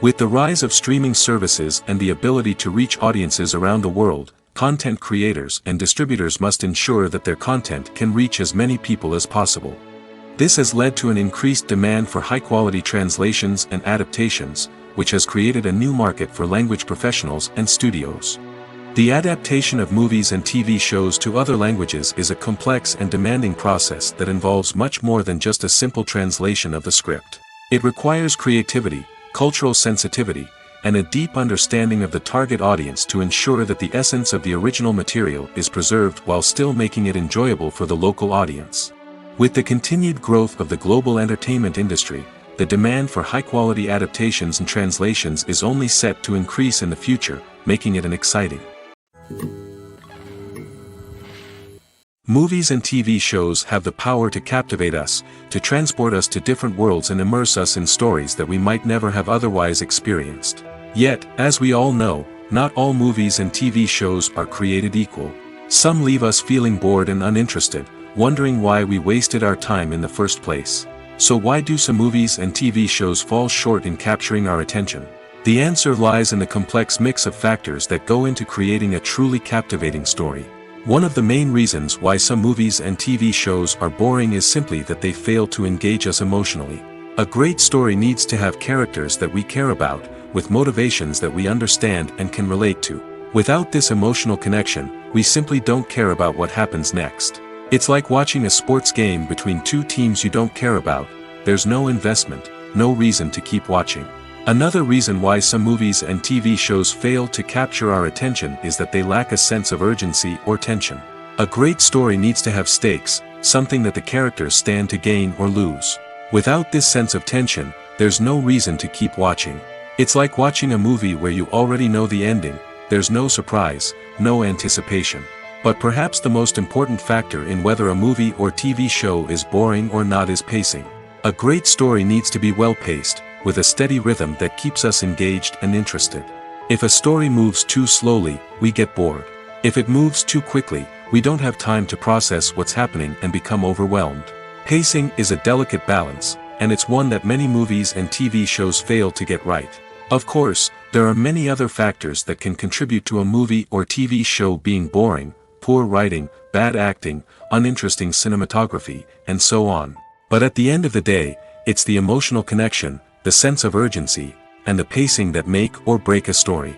[SPEAKER 1] With the rise of streaming services and the ability to reach audiences around the world, content creators and distributors must ensure that their content can reach as many people as possible. This has led to an increased demand for high-quality translations and adaptations, which has created a new market for language professionals and studios. The adaptation of movies and TV shows to other languages is a complex and demanding process that involves much more than just a simple translation of the script. It requires creativity, cultural sensitivity, and a deep understanding of the target audience to ensure that the essence of the original material is preserved while still making it enjoyable for the local audience. With the continued growth of the global entertainment industry, the demand for high-quality adaptations and translations is only set to increase in the future, making it exciting. Movies and TV shows have the power to captivate us, to transport us to different worlds and immerse us in stories that we might never have otherwise experienced. Yet, as we all know, not all movies and TV shows are created equal. Some leave us feeling bored and uninterested, wondering why we wasted our time in the first place. So why do some movies and TV shows fall short in capturing our attention? The answer lies in the complex mix of factors that go into creating a truly captivating story. One of the main reasons why some movies and TV shows are boring is simply that they fail to engage us emotionally. A great story needs to have characters that we care about, with motivations that we understand and can relate to. Without this emotional connection, we simply don't care about what happens next. It's like watching a sports game between two teams you don't care about. There's no investment, no reason to keep watching. Another reason why some movies and TV shows fail to capture our attention is that they lack a sense of urgency or tension. A great story needs to have stakes, something that the characters stand to gain or lose. Without this sense of tension, there's no reason to keep watching. It's like watching a movie where you already know the ending. There's no surprise, no anticipation. But perhaps the most important factor in whether a movie or TV show is boring or not is pacing. A great story needs to be well-paced, with a steady rhythm that keeps us engaged and interested. If a story moves too slowly, we get bored. If it moves too quickly, we don't have time to process what's happening and become overwhelmed. Pacing is a delicate balance, and it's one that many movies and TV shows fail to get right. Of course, there are many other factors that can contribute to a movie or TV show being boring: poor writing, bad acting, uninteresting cinematography, and so on. But at the end of the day, it's the emotional connection, the sense of urgency, and the pacing that make or break a story.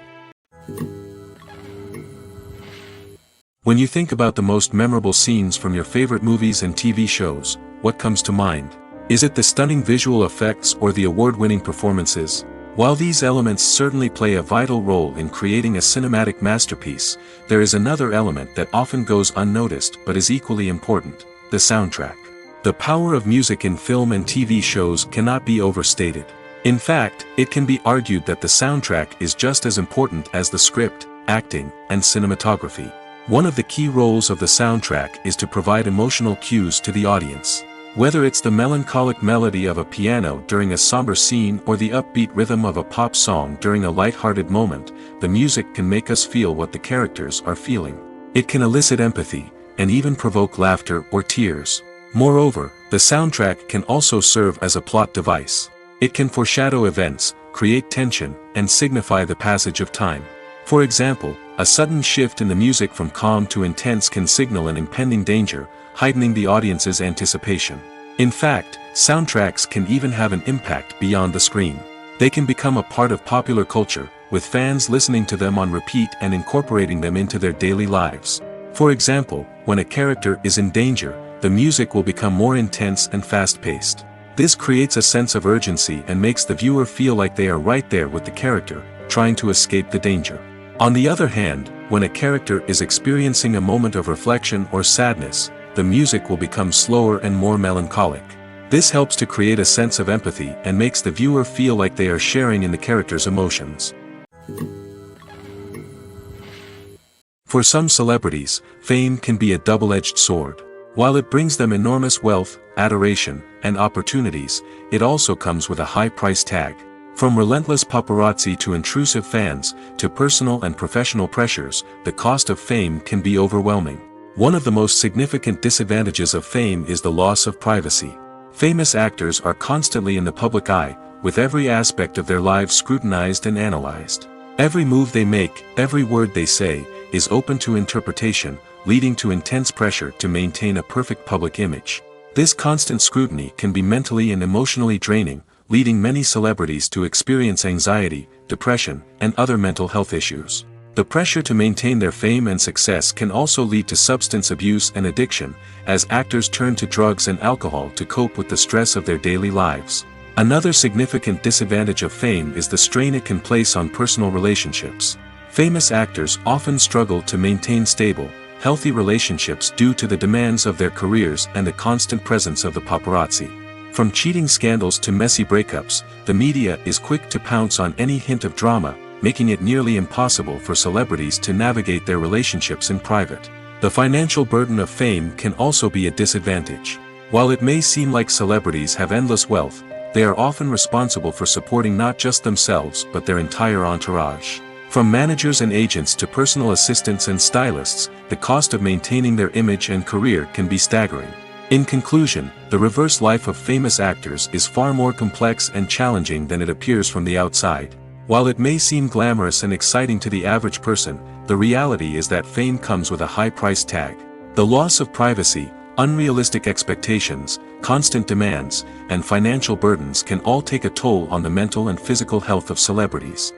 [SPEAKER 1] When you think about the most memorable scenes from your favorite movies and TV shows, what comes to mind? Is it the stunning visual effects or the award-winning performances? While these elements certainly play a vital role in creating a cinematic masterpiece, there is another element that often goes unnoticed but is equally important: the soundtrack. The power of music in film and TV shows cannot be overstated. In fact, it can be argued that the soundtrack is just as important as the script, acting, and cinematography. One of the key roles of the soundtrack is to provide emotional cues to the audience. Whether it's the melancholic melody of a piano during a somber scene or the upbeat rhythm of a pop song during a light-hearted moment, the music can make us feel what the characters are feeling. It can elicit empathy, and even provoke laughter or tears. Moreover, the soundtrack can also serve as a plot device. It can foreshadow events, create tension, and signify the passage of time. For example, a sudden shift in the music from calm to intense can signal an impending danger, heightening the audience's anticipation. In fact, soundtracks can even have an impact beyond the screen. They can become a part of popular culture, with fans listening to them on repeat and incorporating them into their daily lives. For example, when a character is in danger, the music will become more intense and fast-paced. This creates a sense of urgency and makes the viewer feel like they are right there with the character, trying to escape the danger. On the other hand, when a character is experiencing a moment of reflection or sadness, the music will become slower and more melancholic. This helps to create a sense of empathy and makes the viewer feel like they are sharing in the character's emotions. For some celebrities, fame can be a double-edged sword. While it brings them enormous wealth, adoration, and opportunities, it also comes with a high price tag. From relentless paparazzi to intrusive fans, to personal and professional pressures, the cost of fame can be overwhelming. One of the most significant disadvantages of fame is the loss of privacy. Famous actors are constantly in the public eye, with every aspect of their lives scrutinized and analyzed. Every move they make, every word they say, is open to interpretation, leading to intense pressure to maintain a perfect public image. This constant scrutiny can be mentally and emotionally draining, leading many celebrities to experience anxiety, depression, and other mental health issues. The pressure to maintain their fame and success can also lead to substance abuse and addiction, as actors turn to drugs and alcohol to cope with the stress of their daily lives. Another significant disadvantage of fame is the strain it can place on personal relationships. Famous actors often struggle to maintain stable, healthy relationships due to the demands of their careers and the constant presence of the paparazzi. From cheating scandals to messy breakups, the media is quick to pounce on any hint of drama, making it nearly impossible for celebrities to navigate their relationships in private. The financial burden of fame can also be a disadvantage. While it may seem like celebrities have endless wealth, they are often responsible for supporting not just themselves but their entire entourage. From managers and agents to personal assistants and stylists, the cost of maintaining their image and career can be staggering. In conclusion, the reverse life of famous actors is far more complex and challenging than it appears from the outside. While it may seem glamorous and exciting to the average person, the reality is that fame comes with a high price tag. The loss of privacy, unrealistic expectations, constant demands, and financial burdens can all take a toll on the mental and physical health of celebrities.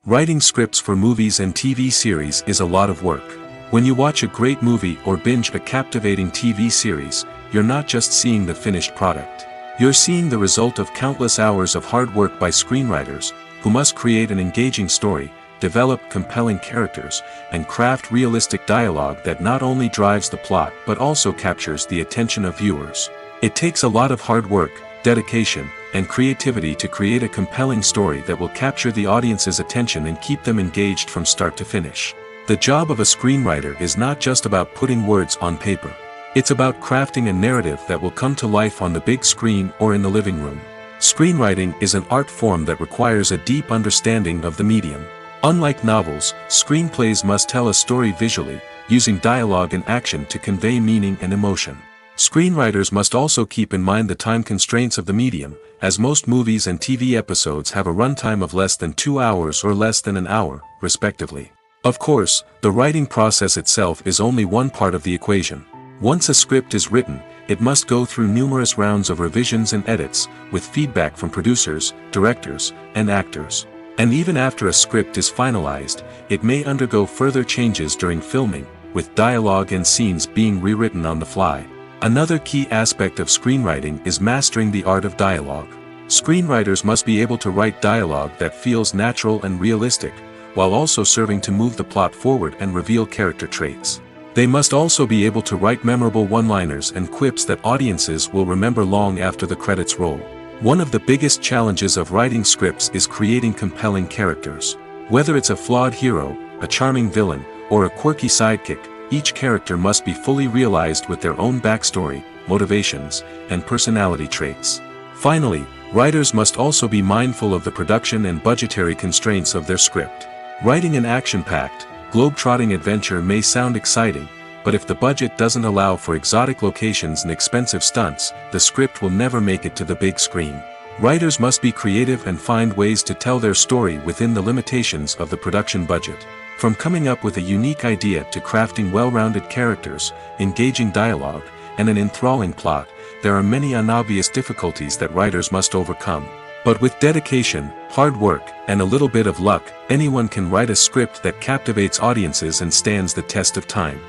[SPEAKER 1] Writing scripts for movies and TV series is a lot of work. When you watch a great movie or binge a captivating TV series, you're not just seeing the finished product. You're seeing the result of countless hours of hard work by screenwriters, who must create an engaging story, develop compelling characters, and craft realistic dialogue that not only drives the plot but also captures the attention of viewers. It takes a lot of hard work, dedication, and creativity to create a compelling story that will capture the audience's attention and keep them engaged from start to finish. The job of a screenwriter is not just about putting words on paper. It's about crafting a narrative that will come to life on the big screen or in the living room. Screenwriting is an art form that requires a deep understanding of the medium. Unlike novels, screenplays must tell a story visually, using dialogue and action to convey meaning and emotion. Screenwriters must also keep in mind the time constraints of the medium, as most movies and TV episodes have a runtime of less than 2 hours or less than an hour, respectively. Of course, the writing process itself is only one part of the equation. Once a script is written, it must go through numerous rounds of revisions and edits, with feedback from producers, directors, and actors. And even after a script is finalized, it may undergo further changes during filming, with dialogue and scenes being rewritten on the fly. Another key aspect of screenwriting is mastering the art of dialogue. Screenwriters must be able to write dialogue that feels natural and realistic, while also serving to move the plot forward and reveal character traits. They must also be able to write memorable one-liners and quips that audiences will remember long after the credits roll. One of the biggest challenges of writing scripts is creating compelling characters. Whether it's a flawed hero, a charming villain, or a quirky sidekick, each character must be fully realized with their own backstory, motivations, and personality traits. Finally, writers must also be mindful of the production and budgetary constraints of their script. Writing an action-packed, globe-trotting adventure may sound exciting, but if the budget doesn't allow for exotic locations and expensive stunts, the script will never make it to the big screen. Writers must be creative and find ways to tell their story within the limitations of the production budget. From coming up with a unique idea to crafting well-rounded characters, engaging dialogue, and an enthralling plot, there are many unobvious difficulties that writers must overcome. But with dedication, hard work, and a little bit of luck, anyone can write a script that captivates audiences and stands the test of time.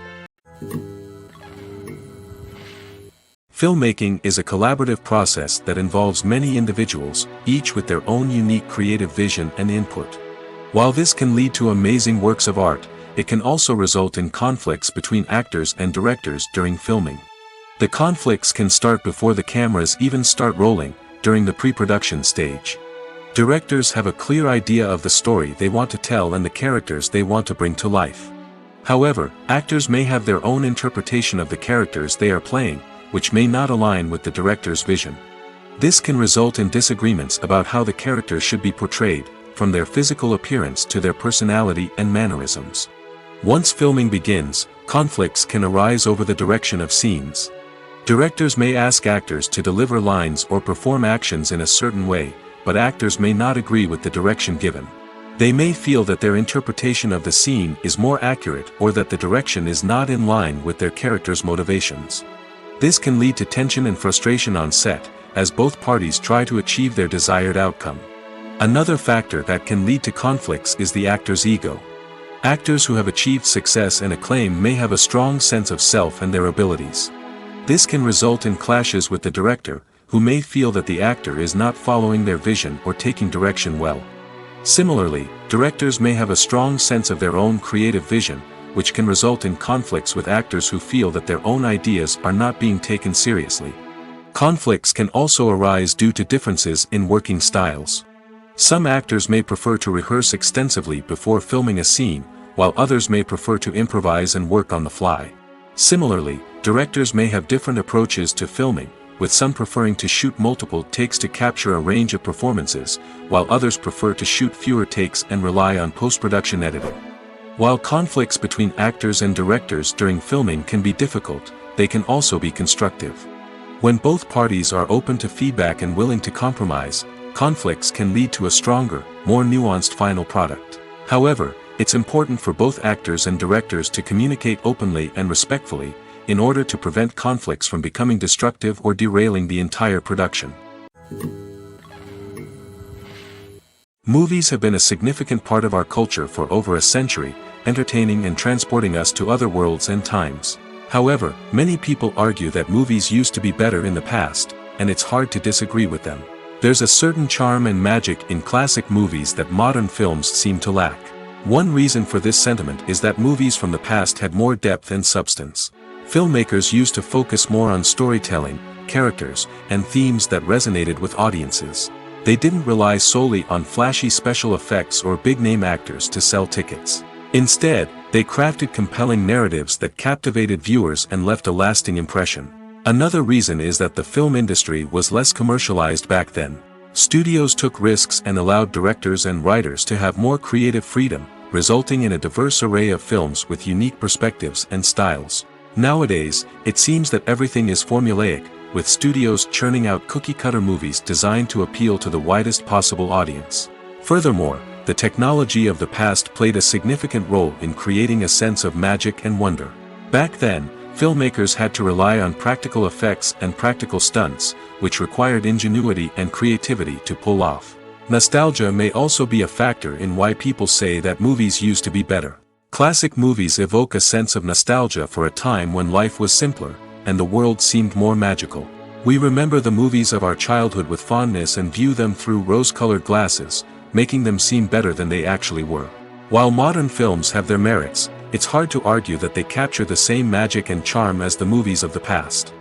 [SPEAKER 1] Filmmaking is a collaborative process that involves many individuals, each with their own unique creative vision and input. While this can lead to amazing works of art, it can also result in conflicts between actors and directors during filming. The conflicts can start before the cameras even start rolling, during the pre-production stage. Directors have a clear idea of the story they want to tell and the characters they want to bring to life. However, actors may have their own interpretation of the characters they are playing, which may not align with the director's vision. This can result in disagreements about how the characters should be portrayed, from their physical appearance to their personality and mannerisms. Once filming begins, conflicts can arise over the direction of scenes. Directors may ask actors to deliver lines or perform actions in a certain way, but actors may not agree with the direction given. They may feel that their interpretation of the scene is more accurate or that the direction is not in line with their character's motivations. This can lead to tension and frustration on set, as both parties try to achieve their desired outcome. Another factor that can lead to conflicts is the actor's ego. Actors who have achieved success and acclaim may have a strong sense of self and their abilities. This can result in clashes with the director, who may feel that the actor is not following their vision or taking direction well. Similarly, directors may have a strong sense of their own creative vision, which can result in conflicts with actors who feel that their own ideas are not being taken seriously. Conflicts can also arise due to differences in working styles. Some actors may prefer to rehearse extensively before filming a scene, while others may prefer to improvise and work on the fly. Similarly, directors may have different approaches to filming, with some preferring to shoot multiple takes to capture a range of performances, while others prefer to shoot fewer takes and rely on post-production editing. While conflicts between actors and directors during filming can be difficult, they can also be constructive. When both parties are open to feedback and willing to compromise, conflicts can lead to a stronger, more nuanced final product. However, it's important for both actors and directors to communicate openly and respectfully, in order to prevent conflicts from becoming destructive or derailing the entire production. Movies have been a significant part of our culture for over a century, entertaining and transporting us to other worlds and times. However, many people argue that movies used to be better in the past, and it's hard to disagree with them. There's a certain charm and magic in classic movies that modern films seem to lack. One reason for this sentiment is that movies from the past had more depth and substance. Filmmakers used to focus more on storytelling, characters, and themes that resonated with audiences. They didn't rely solely on flashy special effects or big-name actors to sell tickets. Instead, they crafted compelling narratives that captivated viewers and left a lasting impression. Another reason is that the film industry was less commercialized back then. Studios took risks and allowed directors and writers to have more creative freedom, resulting in a diverse array of films with unique perspectives and styles. Nowadays, it seems that everything is formulaic, with studios churning out cookie-cutter movies designed to appeal to the widest possible audience. Furthermore, the technology of the past played a significant role in creating a sense of magic and wonder. Back then, filmmakers had to rely on practical effects and practical stunts, which required ingenuity and creativity to pull off. Nostalgia may also be a factor in why people say that movies used to be better. Classic movies evoke a sense of nostalgia for a time when life was simpler, and the world seemed more magical. We remember the movies of our childhood with fondness and view them through rose-colored glasses, making them seem better than they actually were. While modern films have their merits, it's hard to argue that they capture the same magic and charm as the movies of the past.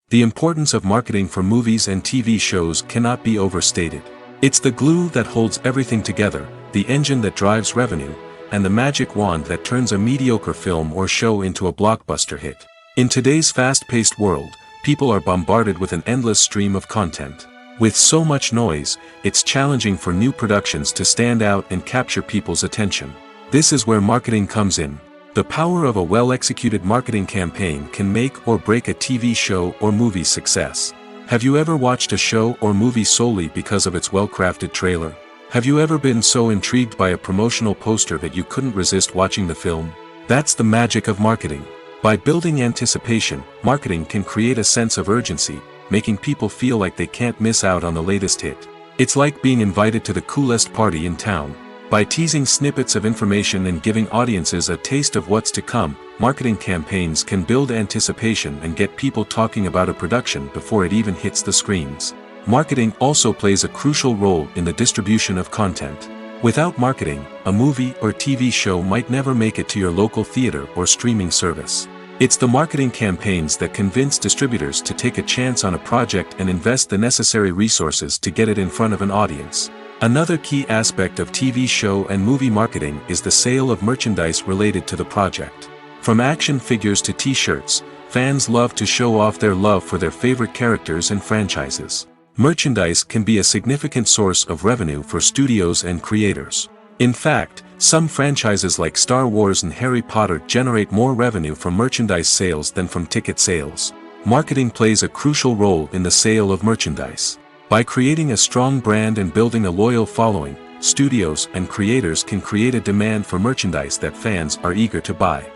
[SPEAKER 1] The importance of marketing for movies and TV shows cannot be overstated. It's the glue that holds everything together, the engine that drives revenue, and the magic wand that turns a mediocre film or show into a blockbuster hit. In today's fast-paced world, people are bombarded with an endless stream of content. With so much noise, it's challenging for new productions to stand out and capture people's attention. This is where marketing comes in. The power of a well-executed marketing campaign can make or break a TV show or movie's success. Have you ever watched a show or movie solely because of its well-crafted trailer? Have you ever been so intrigued by a promotional poster that you couldn't resist watching the film? That's the magic of marketing. By building anticipation, marketing can create a sense of urgency, making people feel like they can't miss out on the latest hit. It's like being invited to the coolest party in town. By teasing snippets of information and giving audiences a taste of what's to come, marketing campaigns can build anticipation and get people talking about a production before it even hits the screens. Marketing also plays a crucial role in the distribution of content. Without marketing, a movie or TV show might never make it to your local theater or streaming service. It's the marketing campaigns that convince distributors to take a chance on a project and invest the necessary resources to get it in front of an audience. Another key aspect of TV show and movie marketing is the sale of merchandise related to the project. From action figures to t-shirts, fans love to show off their love for their favorite characters and franchises. Merchandise can be a significant source of revenue for studios and creators. In fact, some franchises like Star Wars and Harry Potter generate more revenue from merchandise sales than from ticket sales. Marketing plays a crucial role in the sale of merchandise. By creating a strong brand and building a loyal following, studios and creators can create a demand for merchandise that fans are eager to buy.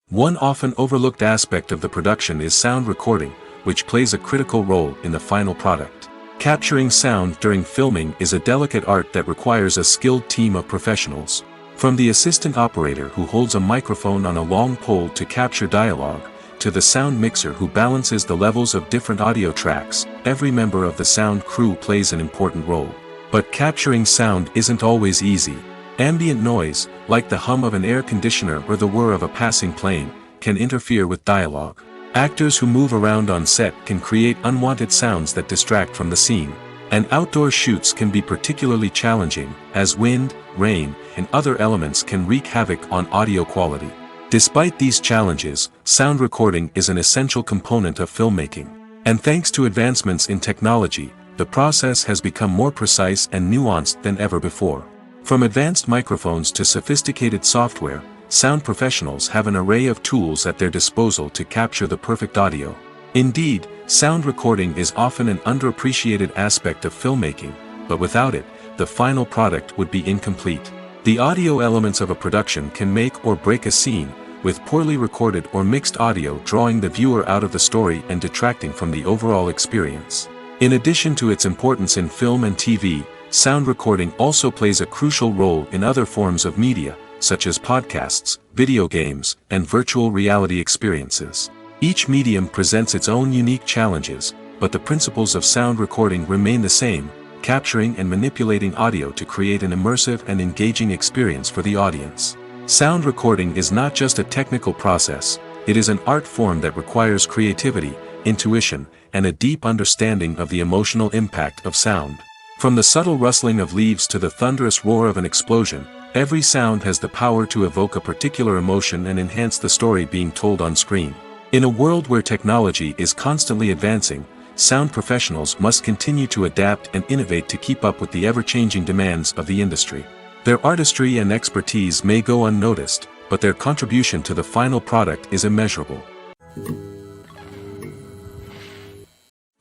[SPEAKER 1] One often overlooked aspect of the production is sound recording, which plays a critical role in the final product. Capturing sound during filming is a delicate art that requires a skilled team of professionals. From the assistant operator who holds a microphone on a long pole to capture dialogue, to the sound mixer who balances the levels of different audio tracks, every member of the sound crew plays an important role. But capturing sound isn't always easy. Ambient noise, like the hum of an air conditioner or the whir of a passing plane, can interfere with dialogue. Actors who move around on set can create unwanted sounds that distract from the scene. And outdoor shoots can be particularly challenging, as wind, rain, and other elements can wreak havoc on audio quality. Despite these challenges, sound recording is an essential component of filmmaking. And thanks to advancements in technology, the process has become more precise and nuanced than ever before. From advanced microphones to sophisticated software, sound professionals have an array of tools at their disposal to capture the perfect audio. Indeed, sound recording is often an underappreciated aspect of filmmaking, but without it, the final product would be incomplete. The audio elements of a production can make or break a scene, with poorly recorded or mixed audio drawing the viewer out of the story and detracting from the overall experience. In addition to its importance in film and TV, sound recording also plays a crucial role in other forms of media, such as podcasts, video games, and virtual reality experiences. Each medium presents its own unique challenges, but the principles of sound recording remain the same, capturing and manipulating audio to create an immersive and engaging experience for the audience. Sound recording is not just a technical process, it is an art form that requires creativity, intuition, and a deep understanding of the emotional impact of sound. From the subtle rustling of leaves to the thunderous roar of an explosion, every sound has the power to evoke a particular emotion and enhance the story being told on screen. In a world where technology is constantly advancing, sound professionals must continue to adapt and innovate to keep up with the ever-changing demands of the industry. Their artistry and expertise may go unnoticed, but their contribution to the final product is immeasurable.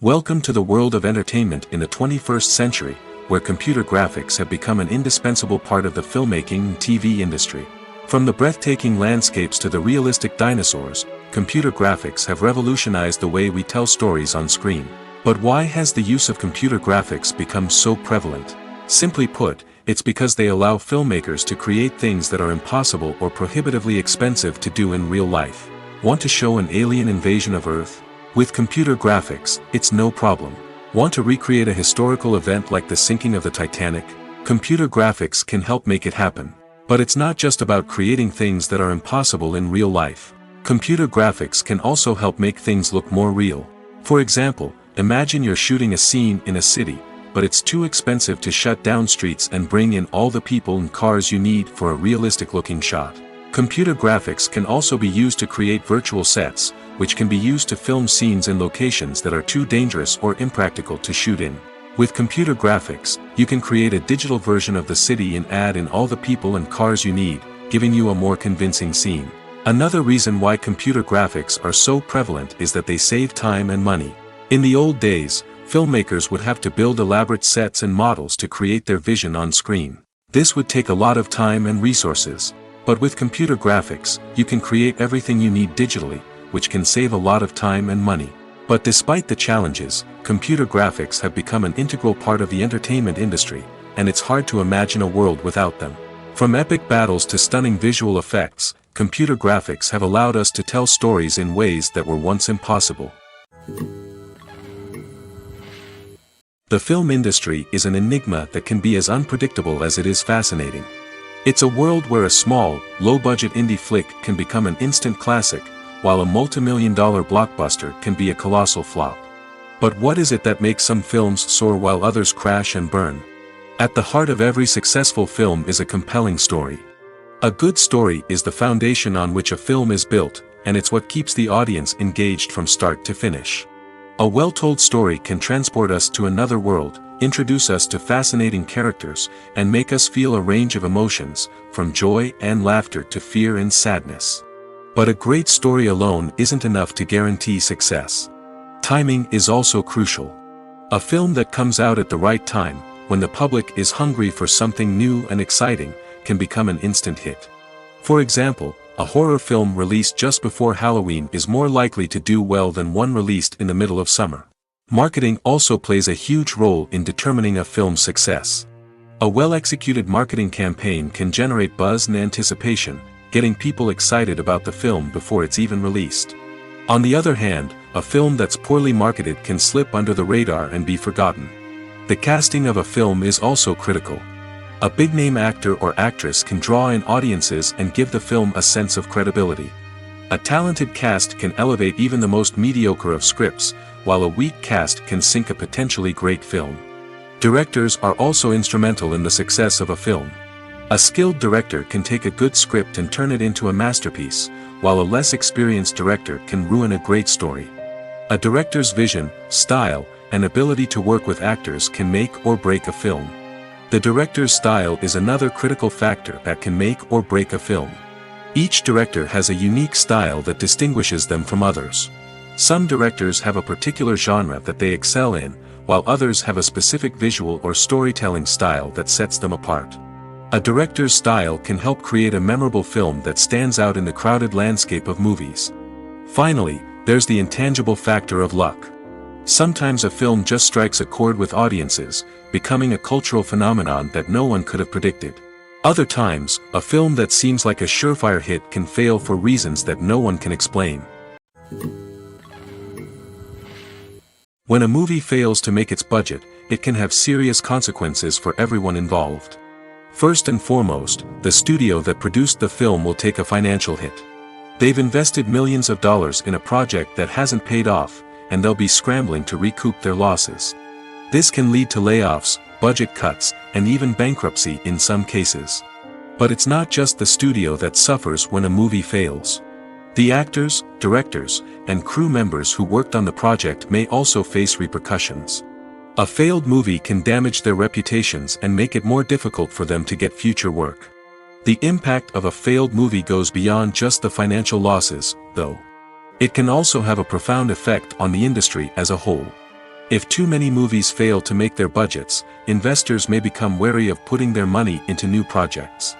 [SPEAKER 1] Welcome to the world of entertainment in the 21st century, where computer graphics have become an indispensable part of the filmmaking and TV industry. From the breathtaking landscapes to the realistic dinosaurs, computer graphics have revolutionized the way we tell stories on screen. But why has the use of computer graphics become so prevalent? Simply put, it's because they allow filmmakers to create things that are impossible or prohibitively expensive to do in real life. Want to show an alien invasion of Earth? With computer graphics, it's no problem. Want to recreate a historical event like the sinking of the Titanic? Computer graphics can help make it happen. But it's not just about creating things that are impossible in real life. Computer graphics can also help make things look more real. For example, imagine you're shooting a scene in a city, but it's too expensive to shut down streets and bring in all the people and cars you need for a realistic-looking shot. Computer graphics can also be used to create virtual sets, which can be used to film scenes in locations that are too dangerous or impractical to shoot in. With computer graphics, you can create a digital version of the city and add in all the people and cars you need, giving you a more convincing scene. Another reason why computer graphics are so prevalent is that they save time and money. In the old days, filmmakers would have to build elaborate sets and models to create their vision on screen. This would take a lot of time and resources. But with computer graphics, you can create everything you need digitally, which can save a lot of time and money. But despite the challenges, computer graphics have become an integral part of the entertainment industry, and it's hard to imagine a world without them. From epic battles to stunning visual effects, computer graphics have allowed us to tell stories in ways that were once impossible. The film industry is an enigma that can be as unpredictable as it is fascinating. It's a world where a small, low-budget indie flick can become an instant classic, while a multi-million-dollar blockbuster can be a colossal flop. But what is it that makes some films soar while others crash and burn? At the heart of every successful film is a compelling story. A good story is the foundation on which a film is built, and it's what keeps the audience engaged from start to finish. A well-told story can transport us to another world, introduce us to fascinating characters, and make us feel a range of emotions, from joy and laughter to fear and sadness. But a great story alone isn't enough to guarantee success. Timing is also crucial. A film that comes out at the right time, when the public is hungry for something new and exciting, can become an instant hit. For example, a horror film released just before Halloween is more likely to do well than one released in the middle of summer. Marketing also plays a huge role in determining a film's success. A well-executed marketing campaign can generate buzz and anticipation, getting people excited about the film before it's even released. On the other hand, a film that's poorly marketed can slip under the radar and be forgotten. The casting of a film is also critical. A big-name actor or actress can draw in audiences and give the film a sense of credibility. A talented cast can elevate even the most mediocre of scripts, while a weak cast can sink a potentially great film. Directors are also instrumental in the success of a film. A skilled director can take a good script and turn it into a masterpiece, while a less experienced director can ruin a great story. A director's vision, style, and ability to work with actors can make or break a film. The director's style is another critical factor that can make or break a film. Each director has a unique style that distinguishes them from others. Some directors have a particular genre that they excel in, while others have a specific visual or storytelling style that sets them apart. A director's style can help create a memorable film that stands out in the crowded landscape of movies. Finally, there's the intangible factor of luck. Sometimes a film just strikes a chord with audiences, becoming a cultural phenomenon that no one could have predicted. Other times, a film that seems like a surefire hit can fail for reasons that no one can explain. When a movie fails to make its budget, it can have serious consequences for everyone involved. First and foremost, the studio that produced the film will take a financial hit. They've invested millions of dollars in a project that hasn't paid off, and they'll be scrambling to recoup their losses. This can lead to layoffs, budget cuts, and even bankruptcy in some cases. But it's not just the studio that suffers when a movie fails. The actors, directors, and crew members who worked on the project may also face repercussions. A failed movie can damage their reputations and make it more difficult for them to get future work. The impact of a failed movie goes beyond just the financial losses, though. It can also have a profound effect on the industry as a whole. If too many movies fail to make their budgets, investors may become wary of putting their money into new projects.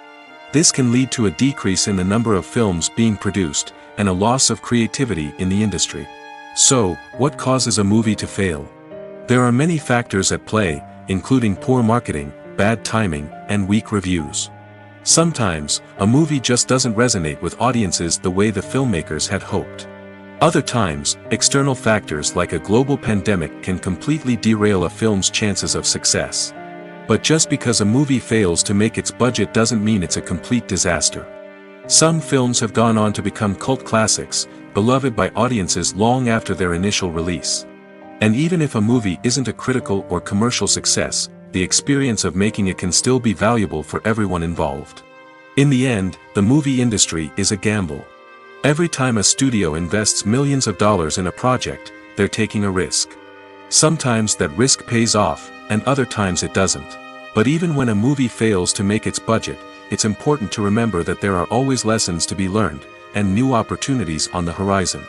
[SPEAKER 1] This can lead to a decrease in the number of films being produced, and a loss of creativity in the industry. So, what causes a movie to fail? There are many factors at play, including poor marketing, bad timing, and weak reviews. Sometimes, a movie just doesn't resonate with audiences the way the filmmakers had hoped. Other times, external factors like a global pandemic can completely derail a film's chances of success. But just because a movie fails to make its budget doesn't mean it's a complete disaster. Some films have gone on to become cult classics, beloved by audiences long after their initial release. And even if a movie isn't a critical or commercial success, the experience of making it can still be valuable for everyone involved. In the end, the movie industry is a gamble. Every time a studio invests millions of dollars in a project, they're taking a risk. Sometimes that risk pays off, and other times it doesn't. But even when a movie fails to make its budget, it's important to remember that there are always lessons to be learned, and new opportunities on the horizon.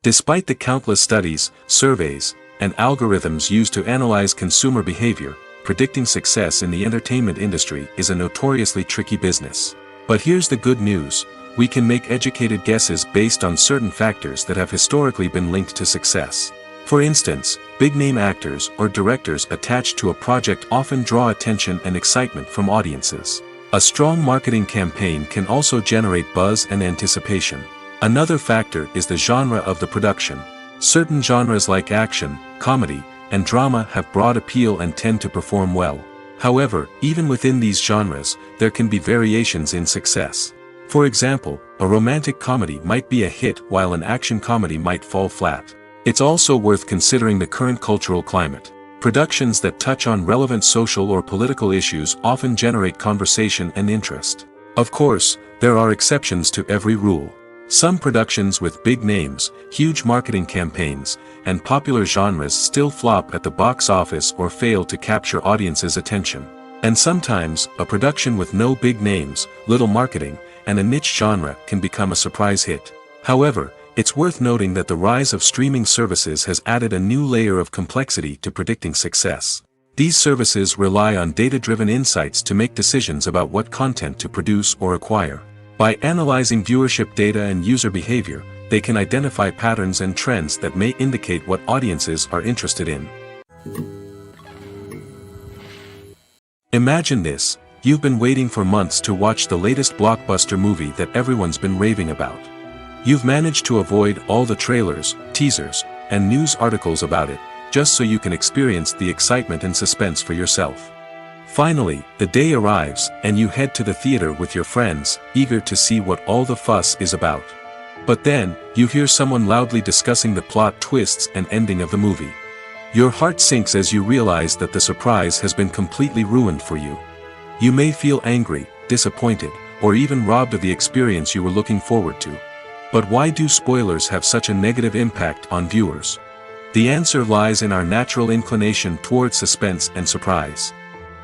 [SPEAKER 1] Despite the countless studies, surveys, and algorithms used to analyze consumer behavior, predicting success in the entertainment industry is a notoriously tricky business. But here's the good news: we can make educated guesses based on certain factors that have historically been linked to success. For instance, big-name actors or directors attached to a project often draw attention and excitement from audiences. A strong marketing campaign can also generate buzz and anticipation. Another factor is the genre of the production. Certain genres like action, comedy, and drama have broad appeal and tend to perform well. However, even within these genres, there can be variations in success. For example, a romantic comedy might be a hit while an action comedy might fall flat. It's also worth considering the current cultural climate. Productions that touch on relevant social or political issues often generate conversation and interest. Of course, there are exceptions to every rule. Some productions with big names, huge marketing campaigns, and popular genres still flop at the box office or fail to capture audiences' attention. And sometimes, a production with no big names, little marketing, and a niche genre can become a surprise hit. However, it's worth noting that the rise of streaming services has added a new layer of complexity to predicting success. These services rely on data-driven insights to make decisions about what content to produce or acquire. By analyzing viewership data and user behavior, they can identify patterns and trends that may indicate what audiences are interested in. Imagine this: you've been waiting for months to watch the latest blockbuster movie that everyone's been raving about. You've managed to avoid all the trailers, teasers, and news articles about it, just so you can experience the excitement and suspense for yourself. Finally, the day arrives, and you head to the theater with your friends, eager to see what all the fuss is about. But then, you hear someone loudly discussing the plot twists and ending of the movie. Your heart sinks as you realize that the surprise has been completely ruined for you. You may feel angry, disappointed, or even robbed of the experience you were looking forward to. But why do spoilers have such a negative impact on viewers? The answer lies in our natural inclination towards suspense and surprise.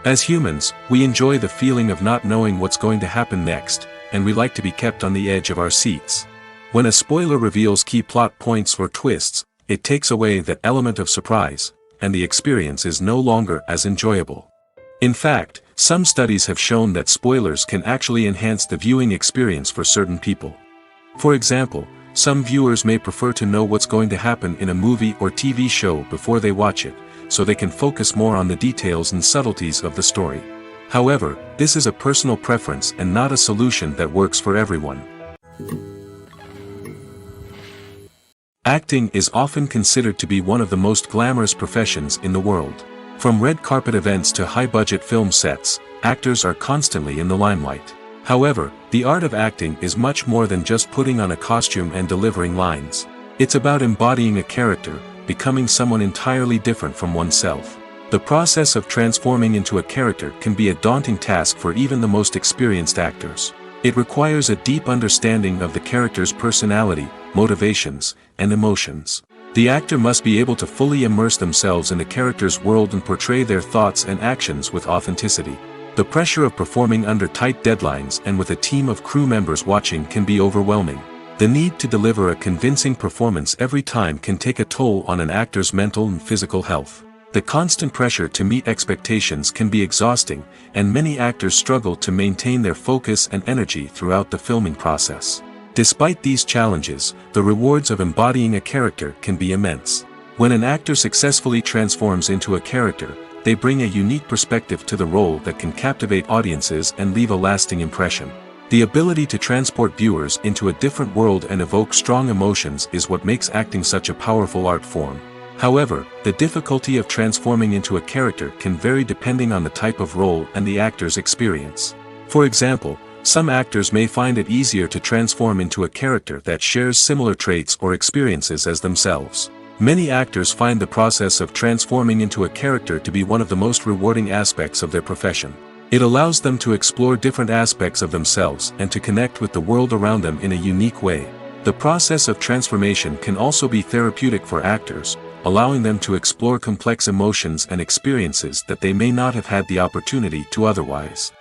[SPEAKER 1] As humans, we enjoy the feeling of not knowing what's going to happen next, and we like to be kept on the edge of our seats. When a spoiler reveals key plot points or twists, it takes away that element of surprise, and the experience is no longer as enjoyable. In fact, some studies have shown that spoilers can actually enhance the viewing experience for certain people. For example, some viewers may prefer to know what's going to happen in a movie or TV show before they watch it, so they can focus more on the details and subtleties of the story. However, this is a personal preference and not a solution that works for everyone. Acting is often considered to be one of the most glamorous professions in the world. From red carpet events to high-budget film sets, actors are constantly in the limelight. However, the art of acting is much more than just putting on a costume and delivering lines. It's about embodying a character, becoming someone entirely different from oneself. The process of transforming into a character can be a daunting task for even the most experienced actors. It requires a deep understanding of the character's personality, motivations, and emotions. The actor must be able to fully immerse themselves in the character's world and portray their thoughts and actions with authenticity. The pressure of performing under tight deadlines and with a team of crew members watching can be overwhelming. The need to deliver a convincing performance every time can take a toll on an actor's mental and physical health. The constant pressure to meet expectations can be exhausting, and many actors struggle to maintain their focus and energy throughout the filming process. Despite these challenges, the rewards of embodying a character can be immense. When an actor successfully transforms into a character, they bring a unique perspective to the role that can captivate audiences and leave a lasting impression. The ability to transport viewers into a different world and evoke strong emotions is what makes acting such a powerful art form. However, the difficulty of transforming into a character can vary depending on the type of role and the actor's experience. For example, some actors may find it easier to transform into a character that shares similar traits or experiences as themselves. Many actors find the process of transforming into a character to be one of the most rewarding aspects of their profession. It allows them to explore different aspects of themselves and to connect with the world around them in a unique way. The process of transformation can also be therapeutic for actors, allowing them to explore complex emotions and experiences that they may not have had the opportunity to otherwise.